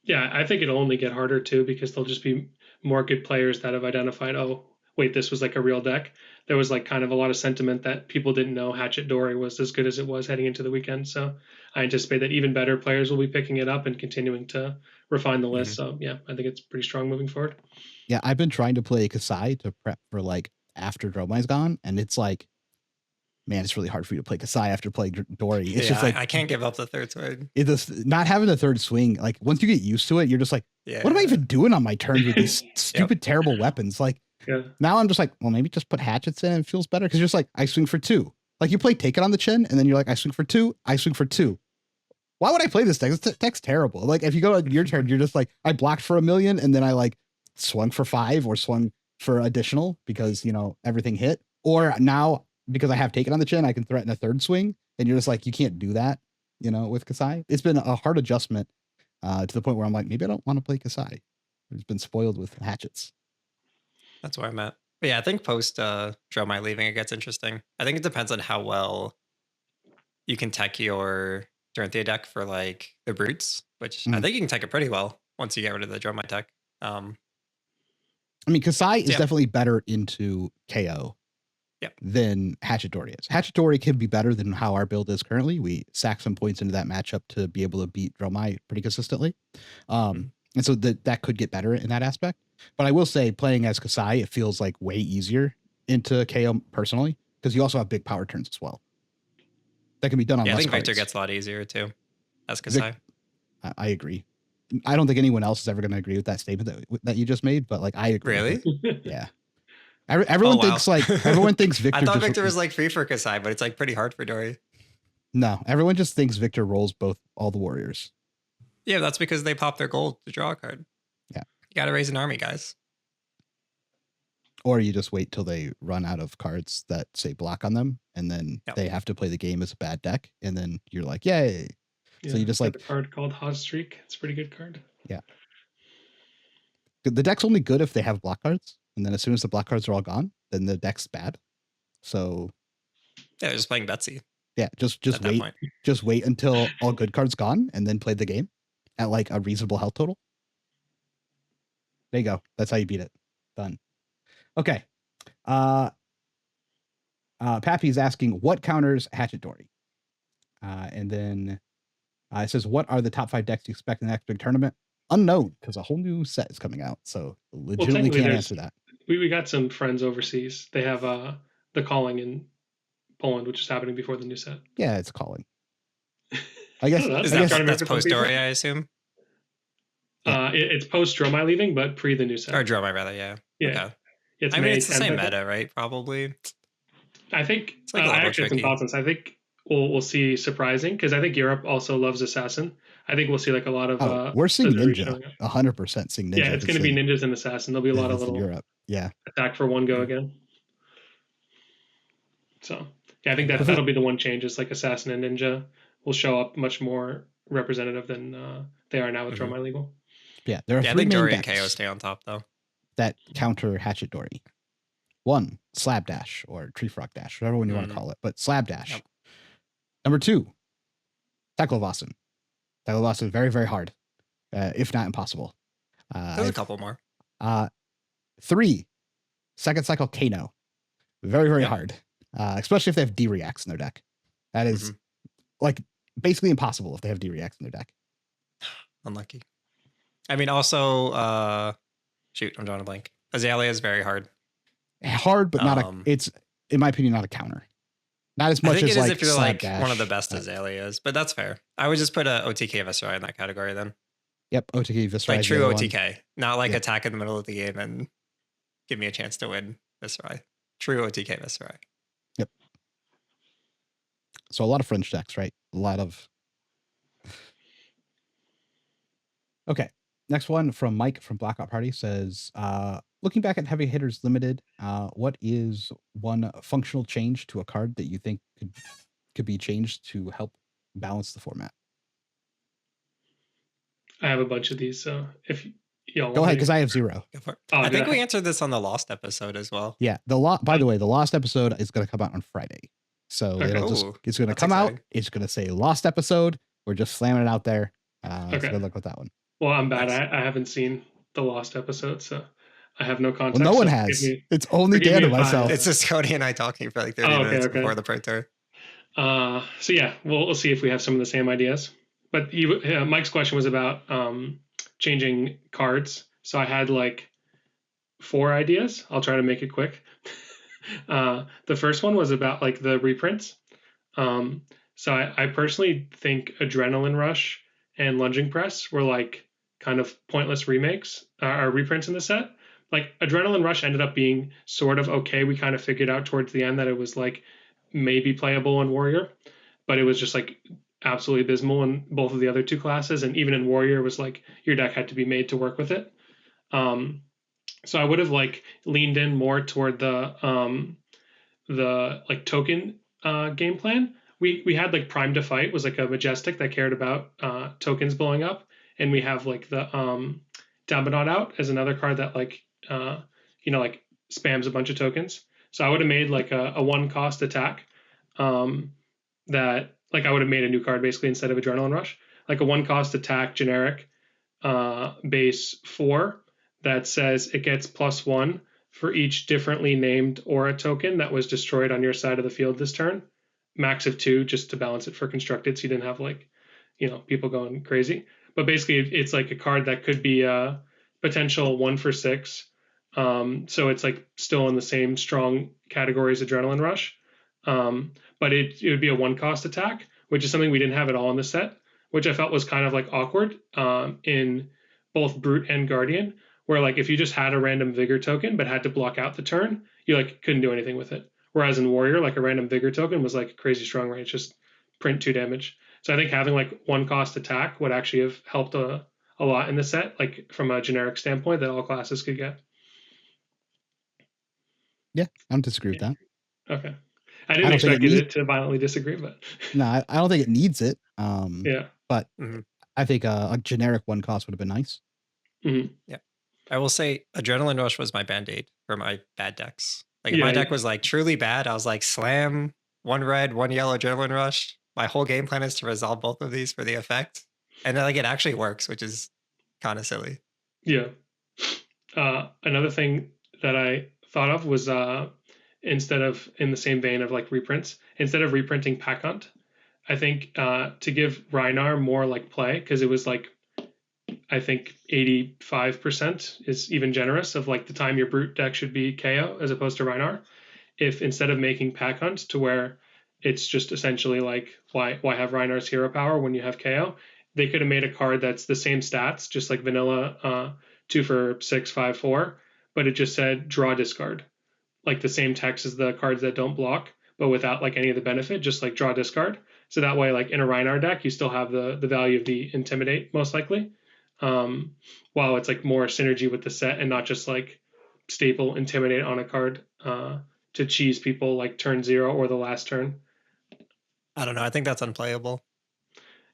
Yeah, I think it'll only get harder too, because there'll just be more good players that have identified, oh, wait, this was like a real deck. There was like kind of a lot of sentiment that people didn't know Hatchet Dory was as good as it was heading into the weekend. So I anticipate that even better players will be picking it up and continuing to refine the list. So yeah, I think it's pretty strong moving forward. Yeah, I've been trying to play Kasai to prep for like after Dromai's gone, and it's like, man, it's really hard for you to play Kasai after playing Dory. It's just like I can't give up the third sword. Not having the third swing, like once you get used to it, you're just like, what am I even doing on my turns with these stupid, terrible weapons? Like now I'm just like, well, maybe just put hatchets in and it feels better. Cause you're just like, I swing for 2. Like you play Take It on the Chin and then you're like, I swing for 2, I swing for 2. Why would I play this deck? This deck's terrible. Like if you go on your turn, you're just like, I blocked for 1 million and then I like swung for 5 or swung for additional because, you know, everything hit. Or now because I have Take It on the Chin, I can threaten a third swing. And you're just like, you can't do that, you know, with Kasai. It's been a hard adjustment to the point where I'm like, maybe I don't want to play Kasai. It's been spoiled with hatchets. That's where I'm at. But yeah, I think post Dromai leaving, it gets interesting. I think it depends on how well you can tech your Dorinthia deck for like the brutes, which I think you can tech it pretty well once you get rid of the Dromai tech. I mean, Kasai is definitely better into KO than Hatchet Dory is. Hatchet Dory can be better than how our build is currently. We sack some points into that matchup to be able to beat Dromai pretty consistently. And so that could get better in that aspect. But I will say playing as Kasai, it feels like way easier into KO personally, because you also have big power turns as well. That can be done on less I think cards. Victor gets a lot easier too as Kasai. I agree. I don't think anyone else is ever going to agree with that statement that you just made, but like I agree. Really? Yeah. Everyone thinks everyone thinks Victor. I thought Victor was like free for Kasai, but it's like pretty hard for Dory. No, everyone just thinks Victor rolls all the warriors. Yeah, that's because they pop their gold to draw a card. Yeah. You got to raise an army, guys. Or you just wait till they run out of cards that say block on them, and then they have to play the game as a bad deck, and then you're like, yay. Yeah, so you just like a card called Hot Streak. It's a pretty good card. Yeah. The deck's only good if they have block cards, and then as soon as the block cards are all gone, then the deck's bad. So yeah, they're just playing Betsy. Yeah, just wait. Just wait until all good cards gone, and then play the game at like a reasonable health total. There you go. That's how you beat it. Done. Okay. Pappy's asking what counters Hatchet Dory, and then it says, "What are the top 5 decks you expect in the next big tournament?" Unknown, because a whole new set is coming out, so legitimately can't answer that. We got some friends overseas. They have the Calling in Poland, which is happening before the new set. Yeah, it's Calling. I guess that's post Dory, I assume. It's post Dromai leaving, but pre the new set. Or Dromai, rather, yeah. Yeah. Okay. I mean, it's the same meta, right? Probably. I think it's like I actually have some thoughts on this. I think we'll see surprising, because I think Europe also loves Assassin. I think we'll see like a lot of we're seeing Ninja, 100% seeing Ninja. Yeah, it's going to be Ninjas and Assassin. There'll be a lot of little Europe. Yeah, attack for 1 go again. So yeah, I think that'll be the one change. Is like Assassin and Ninja will show up much more representative than they are now with Dromai Legal. Yeah, there are 3 I think main Dory and decks KO stay on top though. that counter Hatchet Dory. 1, Slab Dash or Tree Frog Dash, whatever one you want to call it, but Slab Dash. Yep. Number 2, Teklovasen. Teklovasen is very, very hard, if not impossible. There's a couple more. 3, Second Cycle Kano. Very, very hard, especially if they have D-Reacts in their deck. That is like basically impossible if they have D-Reacts in their deck. Unlucky. I mean, also, shoot, I'm drawing a blank. Azalea is very hard. Hard, but not it's, in my opinion, not a counter. Not as much I think as it is like if you're like Dash, one of the best Azaleas, but that's fair. I would just put a OTK Viscerai in that category then. Yep, OTK Viscerai. Like true OTK, not like attack in the middle of the game and give me a chance to win Viscerai. True OTK Viscerai. Yep. So a lot of French decks, right? A lot of. Okay. Next one from Mike from Blackout Party says, looking back at Heavy Hitters Limited, what is one functional change to a card that you think could be changed to help balance the format? I have a bunch of these, so if y'all go ahead, because I have 0. I think we answered this on the Lost episode as well. Yeah, by the way, the Lost episode is going to come out on Friday, so it's going to come out. It's going to say Lost episode. We're just slamming it out there. So good luck with that one. Well, I'm bad. I haven't seen the Lost episode, so I have no Well, context. no one so has. forgive me- It's only forgive Dan me and if I- myself. It's just Cody and I talking for like 30 Oh, okay, minutes okay. before the pro tour. So yeah, we'll see if we have some of the same ideas. But Mike's question was about changing cards. So I had like 4 ideas. I'll try to make it quick. The first one was about like the reprints. So I personally think Adrenaline Rush and Lunging Press were like kind of pointless remakes or reprints in the set. Like Adrenaline Rush ended up being sort of okay. We kind of figured out towards the end that it was like maybe playable in Warrior, but it was just like absolutely abysmal in both of the other 2 classes. And even in Warrior, it was like your deck had to be made to work with it. So I would have like leaned in more toward the like token game plan. We had like Prime to Fight was like a majestic that cared about tokens blowing up, and we have like the Dabanot out as another card that like like spams a bunch of tokens. So I would have made like a 1 cost attack that like I would have made a new card basically instead of Adrenaline Rush, like a 1 cost attack generic base 4 that says it gets +1 for each differently named aura token that was destroyed on your side of the field this turn. Max of 2 just to balance it for constructed, so you didn't have like people going crazy. But basically, it's like a card that could be a potential 1 for 6. So it's like still in the same strong category as Adrenaline Rush. But it would be a 1 cost attack, which is something we didn't have at all in the set, which I felt was kind of like awkward in both Brute and Guardian, where like if you just had a random Vigor token but had to block out the turn, you like couldn't do anything with it. Whereas in Warrior, like a random Vigor token was like crazy strong range, just print 2 damage. So I think having like 1 cost attack would actually have helped a lot in the set, like from a generic standpoint that all classes could get. Yeah, I don't disagree with that. Okay. I didn't expect you to violently disagree, but no, I don't think it needs it. Yeah. But I think a generic 1 cost would have been nice. Yeah. I will say Adrenaline Rush was my band-aid for my bad decks. Like if my deck was like truly bad, I was like slam 1 red, 1 yellow Adrenaline Rush. My whole game plan is to resolve both of these for the effect. And then like it actually works, which is kind of silly. Yeah. Another thing that I thought of was instead of in the same vein of like reprints, instead of reprinting Pack Hunt, I think to give Rhinar more like play, because it was like I think 85% is even generous of like the time your Brute deck should be KO as opposed to Rhinar. If instead of making Pack Hunt to where it's just essentially like why have Rhinar's hero power when you have KO, they could have made a card that's the same stats, just like vanilla 2 for 6, 5, 4, but it just said draw discard, like the same text as the cards that don't block, but without like any of the benefit, just like draw discard. So that way, like in a Rhinar deck, you still have the value of the intimidate most likely, while it's like more synergy with the set and not just like staple intimidate on a card to cheese people like turn 0 or the last turn. I don't know. I think that's unplayable.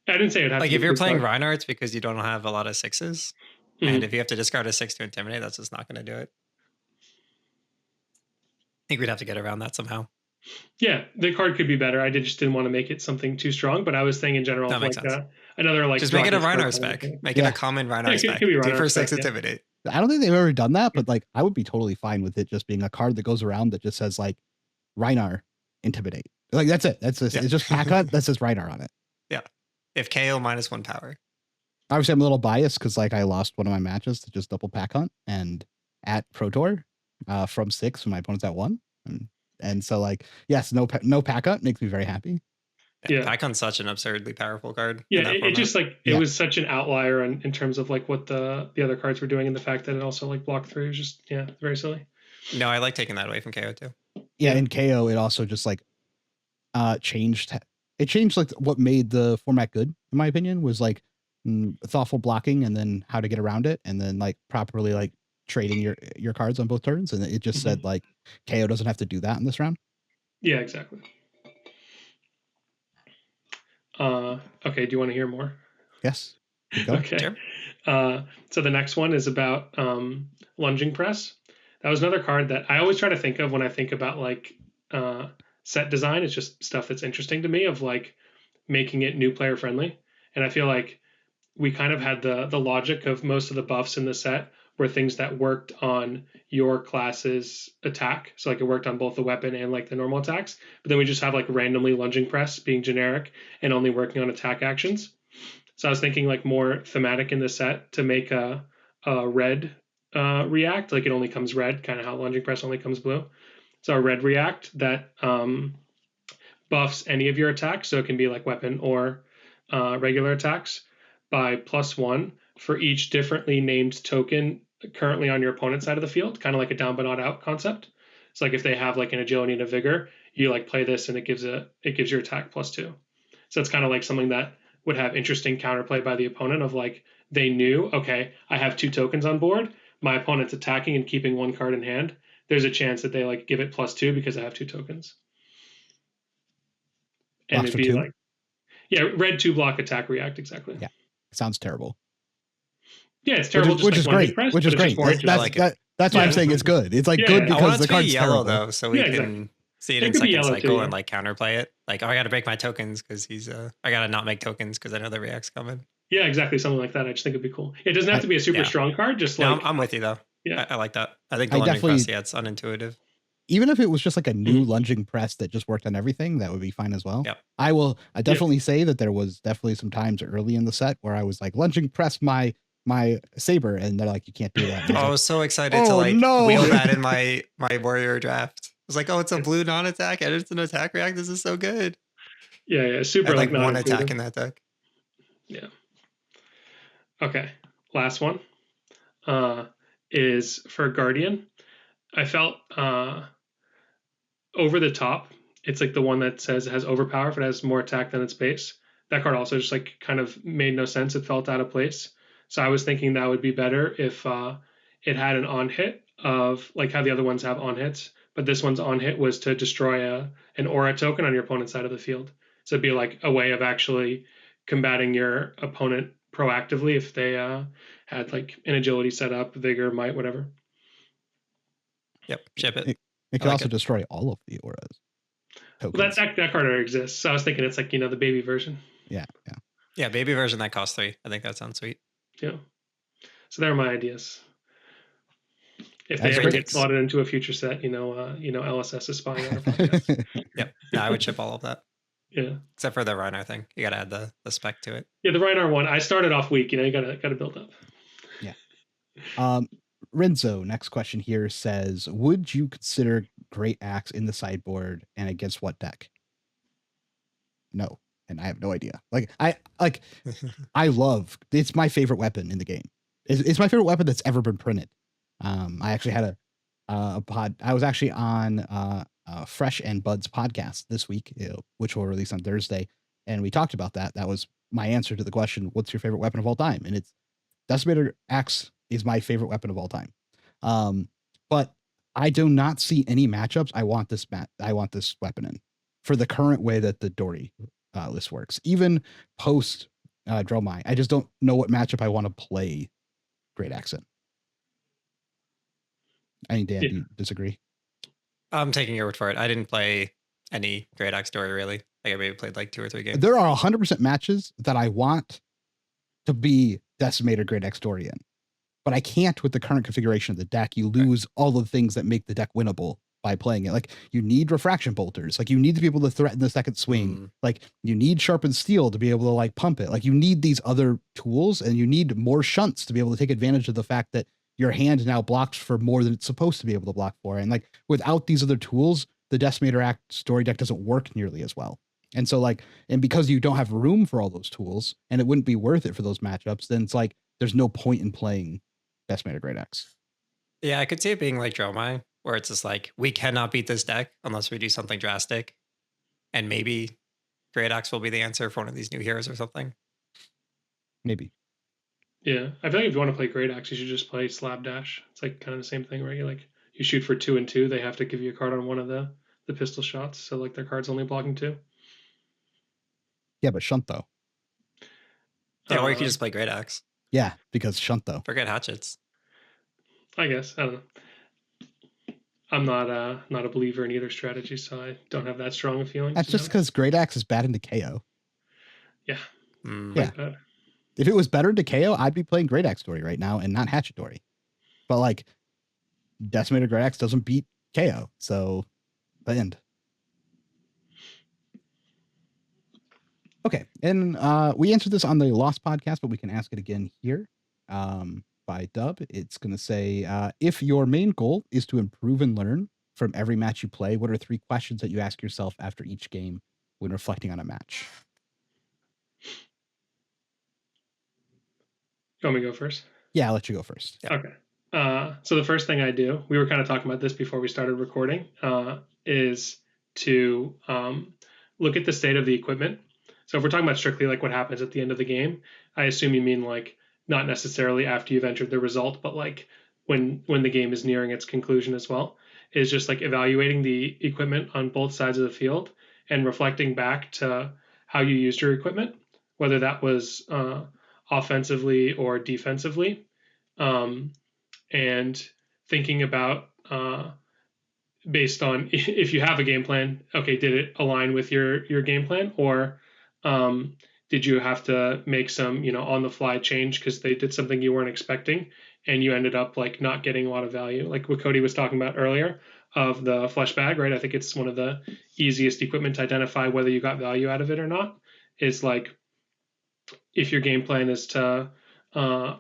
I didn't say it had like to if you're playing card. Rhinar, it's because you don't have a lot of 6s. And if you have to discard a 6 to intimidate, that's just not going to do it. I think we'd have to get around that somehow. Yeah, the card could be better. I just didn't want to make it something too strong, but I was saying in general, that makes like sense. Another like just make it a Rhinar spec. Make it a common Rhinar spec. 2 for 6 intimidate. I don't think they've ever done that, but like I would be totally fine with it just being a card that goes around that just says like Rhinar intimidate. Like that's it. That's just, it's just Pack Hunt that says Rhinar on it. Yeah. If KO -1 power. Obviously, I'm a little biased because like I lost one of my matches to just double Pack Hunt and at Pro Tour from 6 when my opponent's at 1. And so like, yes, no Pack Hunt makes me very happy. Yeah. Pack Hunt's such an absurdly powerful card. Yeah, it just like it was such an outlier in terms of like what the other cards were doing and the fact that it also like blocked through is just very silly. No, I like taking that away from KO too. Yeah, in KO it also just like changed like what made the format good, in my opinion, was like thoughtful blocking and then how to get around it and then like properly like trading your cards on both turns, and it just said like KO doesn't have to do that in this round. Yeah, exactly. Okay, do you want to hear more? Yes. Okay. Sure. So the next one is about Lunging Press. That was another card that I always try to think of when I think about like set design. It's just stuff that's interesting to me of like making it new player friendly. And I feel like we kind of had the logic of most of the buffs in the set were things that worked on your class's attack. So like it worked on both the weapon and like the normal attacks. But then we just have like randomly lunging press being generic and only working on attack actions. So I was thinking like more thematic in the set to make a red react, like it only comes red, kind of how lunging press only comes blue. So a red react that buffs any of your attacks, so it can be like weapon or regular attacks, by +1 for each differently named token currently on your opponent's side of the field, kind of like a down but not out concept. It's like if they have like an agility and a vigor, you like play this and it gives your attack +2. So it's kind of like something that would have interesting counterplay by the opponent of like they knew, okay, I have 2 tokens on board, my opponent's attacking and keeping 1 card in hand. There's a chance that they like give it +2 because I have 2 tokens. And Blocks it'd be 2? like, yeah, red 2 block attack react, exactly. Yeah, sounds terrible. Yeah, it's terrible. Which is great. Press, which is great. That's why I'm saying it's good. It's like good because the card's yellow terrible. though, so we can see it in second cycle and like counterplay it. Like, oh, I got to break my tokens because I got to not make tokens because I know the react's coming. Yeah, exactly, something like that. I just think it'd be cool. It doesn't have to be a super strong card. Just like I'm with you though. Yeah, I like that. I think the lunging press, it's unintuitive. Even if it was just like a new lunging press that just worked on everything, that would be fine as well. Yep. I definitely say that there was definitely some times early in the set where I was like lunging press my Saber, and they're like, you can't do that. I was so excited to wheel that in my warrior draft. I was like, oh, it's a blue non-attack and it's an attack react. This is so good. Yeah, super. I had like one attack in that deck. Yeah. Okay, last one is for Guardian. I felt over the top. It's like the one that says it has overpower if it has more attack than its base. That card also just like kind of made no sense. It felt out of place. So I was thinking that would be better if it had an on hit of like how the other ones have on hits, but this one's on hit was to destroy an aura token on your opponent's side of the field. So it'd be like a way of actually combating your opponent proactively if they had like an agility set up, vigor, might, whatever. Yep, ship it. It can also destroy all of the auras. Tokens. Well, that card already exists. So I was thinking it's like, the baby version. Yeah, baby version that costs 3. I think that sounds sweet. Yeah. So there are my ideas. If they ever get slotted into a future set, LSS is spying on our podcast. Yep. No, I would ship all of that. Yeah. Except for the Reinar thing. You got to add the spec to it. Yeah, the Reinar one. I started off weak. You gotta build up. Yeah. Renzo, next question here says, would you consider Great Axe in the sideboard and against what deck? No. And I have no idea. I love, it's my favorite weapon in the game. It's my favorite weapon that's ever been printed. I actually had a pod. I was actually on Fresh and Bud's podcast this week, which will release on Thursday. And we talked about that. That was my answer to the question, what's your favorite weapon of all time? And it's Decimator Axe is my favorite weapon of all time. But I do not see any matchups I want this weapon in for the current way that the Dory list works. Even post Dromai, I just don't know what matchup I want to play Great Axe in. Dan, do you disagree? I'm taking your word for it. I didn't play any Great Axe Dory really. Like I maybe played like 2 or 3 games. There are 100% matches that I want to be Decimator Great Axe Dory in, but I can't with the current configuration of the deck. You lose all the things that make the deck winnable by playing it. Like you need refraction bolters. Like you need to be able to threaten the second swing. Like you need sharpened steel to be able to like pump it. Like you need these other tools, and you need more shunts to be able to take advantage of the fact that your hand now blocks for more than it's supposed to be able to block for. And like without these other tools, the Decimator Axe Story deck doesn't work nearly as well. And so and because you don't have room for all those tools and it wouldn't be worth it for those matchups, then it's like, there's no point in playing Decimator Great Axe. Yeah, I could see it being like Dromai, where it's just like, we cannot beat this deck unless we do something drastic. And maybe Great Axe will be the answer for one of these new heroes or something. Maybe. Yeah, I feel like if you want to play Great Axe, you should just play Slapdash. It's like kind of the same thing, right? You shoot for 2 and 2. They have to give you a card on one of the pistol shots, so like their card's only blocking 2. Yeah, but shunt though. Yeah, or you could just play Great Axe. Yeah, because shunt though. Forget hatchets. I guess. I don't know. I'm not a believer in either strategy, so I don't have that strong a feeling. That's just because Great Axe is bad into KO. Yeah. Yeah. If it was better into KO, I'd be playing Great Axe Dory right now and not Hatchet Dory. But like Decimator Great Axe doesn't beat KO, so the end. Okay, and we answered this on the Lost podcast, but we can ask it again here. By Dub, it's going to say, if your main goal is to improve and learn from every match you play, what are 3 questions that you ask yourself after each game when reflecting on a match? You want me to go first? Yeah, I'll let you go first. Yeah. Okay. So the first thing I do, we were kind of talking about this before we started recording, is to look at the state of the equipment. So if we're talking about strictly like what happens at the end of the game, I assume you mean like not necessarily after you've entered the result, but like when the game is nearing its conclusion as well, is just like evaluating the equipment on both sides of the field and reflecting back to how you used your equipment, whether that was offensively or defensively, and thinking about based on if you have a game plan, okay, did it align with your game plan, or did you have to make some on the fly change because they did something you weren't expecting and you ended up like not getting a lot of value, like what Cody was talking about earlier of the flesh bag, right? I think it's one of the easiest equipment to identify whether you got value out of it or not. Is like if your game plan is to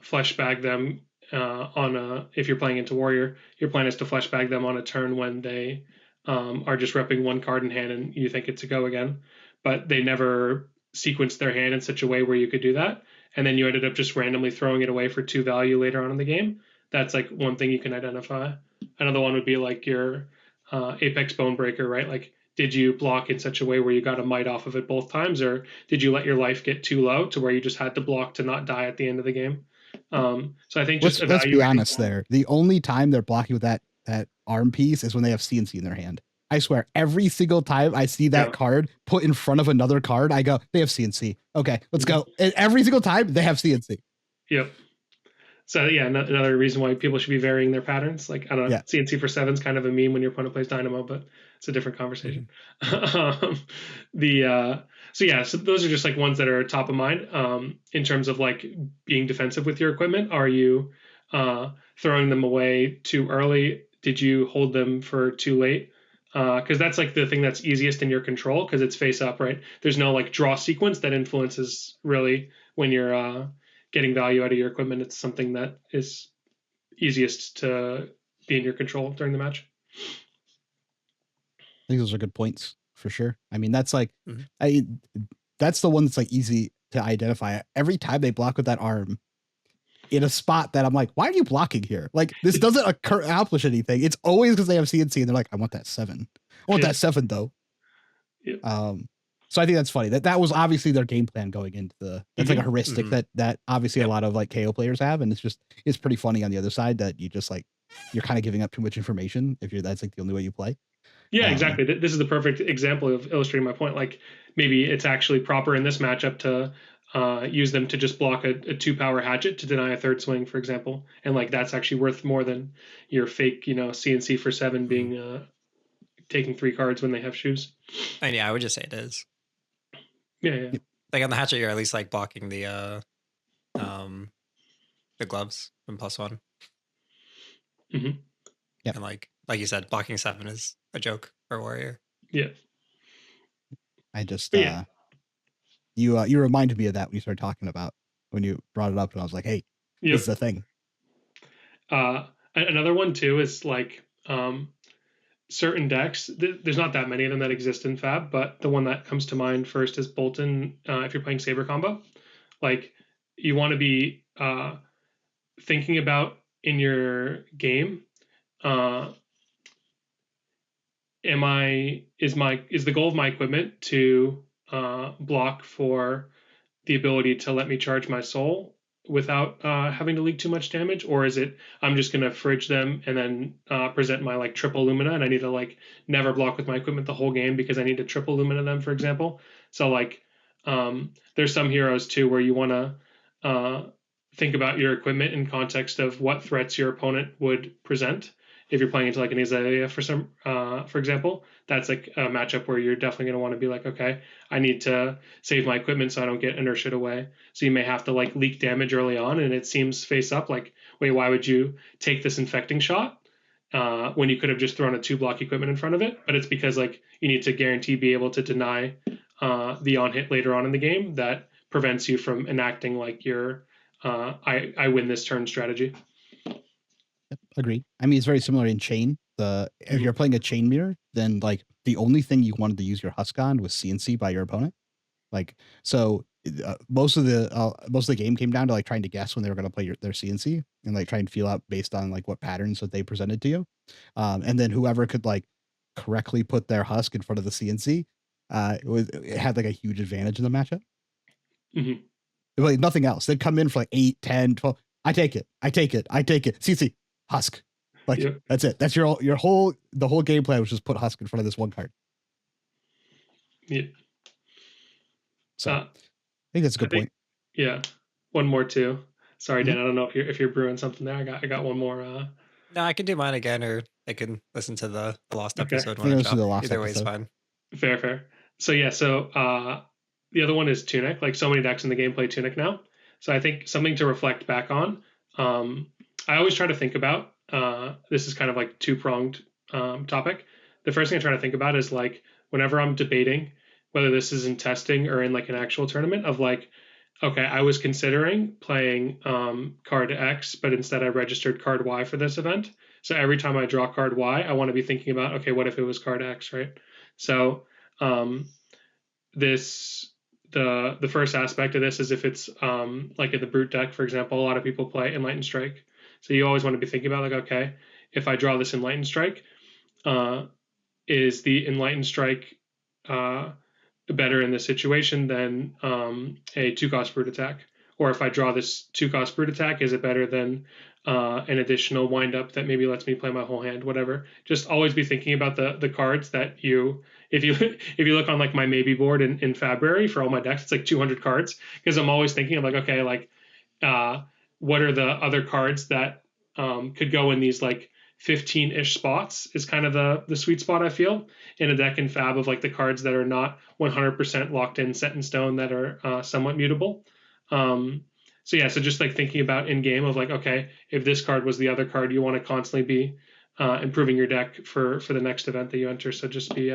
flesh bag them if you're playing into warrior, your plan is to flesh bag them on a turn when they are just repping one card in hand and you think it's a go again, but they never sequenced their hand in such a way where you could do that, and then you ended up just randomly throwing it away for 2 value later on in the game. That's like one thing you can identify. Another one would be like your Apex Bone Breaker, right? Like, did you block in such a way where you got a might off of it both times, or did you let your life get too low to where you just had to block to not die at the end of the game? So I think just let's be honest there. The only time they're blocking with that arm piece is when they have CNC in their hand. I swear, every single time I see that card put in front of another card, I go, they have CNC. Okay, let's go. And every single time they have CNC. Yep. So yeah, another reason why people should be varying their patterns. Like, I don't know, CNC for 7 is kind of a meme when your opponent plays Dynamo, but it's a different conversation. So those are just like ones that are top of mind. In terms of like being defensive with your equipment, are you throwing them away too early? Did you hold them for too late? Because that's like the thing that's easiest in your control because it's face up, right? There's no like draw sequence that influences really when you're getting value out of your equipment. It's something that is easiest to be in your control during the match. I think those are good points for sure. I mean, that's like, that's the one that's like easy to identify. Every time they block with that arm in a spot that I'm like, why are you blocking here? Like, this doesn't accomplish anything. It's always because they have CNC and they're like, I want that 7. I want that 7 though. So I think that's funny. That was obviously their game plan going into that's like a heuristic that obviously a lot of like KO players have, and it's pretty funny on the other side that you just like you're kind of giving up too much information if that's like the only way you play. Yeah, exactly. This is the perfect example of illustrating my point. Like maybe it's actually proper in this matchup to use them to just block a 2-power hatchet to deny a 3rd swing, for example, and like that's actually worth more than your fake CNC for 7 being taking 3 cards when they have shoes. And yeah, I would just say it is. Yeah. Like on the hatchet, you're at least like blocking the gloves and +1. Yeah, and like you said, blocking 7 is a joke for warrior. Yeah. I just you reminded me of that when you started talking about when you brought it up, and I was like, hey, this is the thing. Another one too is like certain decks. There's not that many of them that exist in Fab, but the one that comes to mind first is Bolton. If you're playing Saber Combo, like you want to be thinking about in your game. Is the goal of my equipment to block for the ability to let me charge my soul without having to leak too much damage, or is it I'm just gonna fridge them and then present my like triple lumina and I need to like never block with my equipment the whole game because I need to triple lumina them, for example. So like there's some heroes too where you want to think about your equipment in context of what threats your opponent would present if you're playing into like an Azalea for example, that's like a matchup where you're definitely going to want to be like, okay, I need to save my equipment so I don't get inertiaed away. So you may have to like leak damage early on, and it seems face up like, wait, why would you take this infecting shot when you could have just thrown a 2-block equipment in front of it? But it's because like you need to guarantee be able to deny the on hit later on in the game that prevents you from enacting like your I win this turn strategy. Agreed. I mean, it's very similar in chain. If you're playing a chain mirror, then like the only thing you wanted to use your husk on was CNC by your opponent. Like, so most of the game came down to like trying to guess when they were going to play their CNC and like try and feel out based on like what patterns that they presented to you. And then whoever could like correctly put their husk in front of the CNC, it had like a huge advantage in the matchup. Mm-hmm. Like nothing else. They'd come in for like 8, 10, 12. I take it. CNC, husk. Like, yep. That's it. That's the whole game plan was just put husk in front of this one card. Yeah. So I think that's a good point. Yeah. One more too. Sorry, Dan. I don't know if you're brewing something there. I got one more. No, I can do mine again, or I can listen to the lost episode. When Either way is fine. Fair. So yeah. So the other one is Tunic. Like so many decks in the game play Tunic now. So I think something to reflect back on. I always try to think about. This is kind of like two-pronged topic. The first thing I try to think about is like whenever I'm debating whether this is in testing or in like an actual tournament of like, okay, I was considering playing card X, but instead I registered card Y for this event. So every time I draw card Y, I want to be thinking about, okay, what if it was card X, right? So the first aspect of this is if it's like in the Brute deck, for example, a lot of people play Enlightened Strike. So you always want to be thinking about like, okay, if I draw this Enlightened Strike, is the Enlightened Strike better in this situation than a 2-cost Brute attack? Or if I draw this 2-cost Brute attack, is it better than an additional wind-up that maybe lets me play my whole hand, whatever? Just always be thinking about the cards that if you look on like my maybe board in February for all my decks, it's like 200 cards, because I'm always thinking of like, okay, like what are the other cards that could go in these like 15-ish spots is kind of the sweet spot I feel in a deck in Fab of like the cards that are not 100% locked in, set in stone, that are somewhat mutable. So just like thinking about in game of like, okay, if this card was the other card, you want to constantly be improving your deck for the next event that you enter. So just be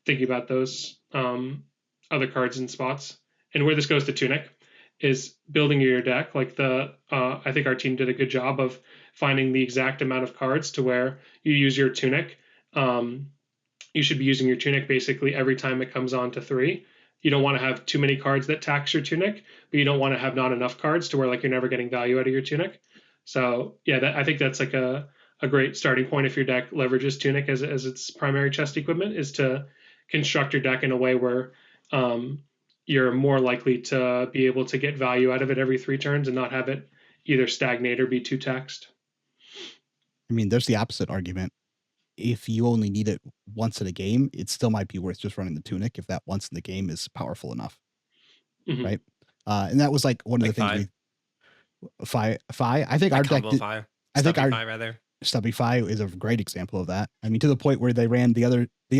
thinking about those other cards and spots. And where this goes to Tunic is building your deck. Like I think our team did a good job of finding the exact amount of cards to where you use your Tunic. You should be using your Tunic basically every time it comes on to 3. You don't want to have too many cards that tax your Tunic, but you don't want to have not enough cards to where like you're never getting value out of your Tunic. So yeah, I think that's like a great starting point if your deck leverages Tunic as its primary chest equipment, is to construct your deck in a way where you're more likely to be able to get value out of it every 3 turns and not have it either stagnate or be too taxed. I mean, there's the opposite argument. If you only need it once in a game, it still might be worth just running the Tunic if that once in the game is powerful enough. Mm-hmm. Right? And that was like one of the things Fi. I think our deck Stubby Fi is a great example of that. I mean, to the point where they ran the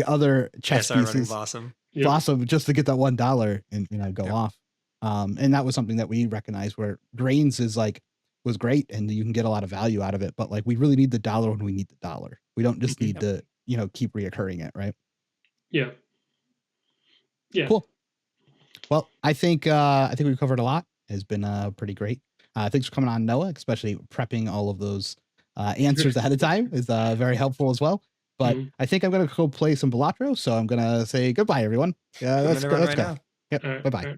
other chess pieces Blossom just to get that $1 and go off. And that was something that we recognized where Grains was great and you can get a lot of value out of it, but like we really need the dollar when we need the dollar. We don't just need to, keep reoccurring it, right? Yeah. Cool. Well, I think we've covered a lot. It's been pretty great. Thanks for coming on, Noah, especially prepping all of those answers ahead of time is very helpful as well. But I think I'm going to go play some Balatro, so I'm going to say goodbye, everyone. Let's go. Right, Yep. Bye-bye.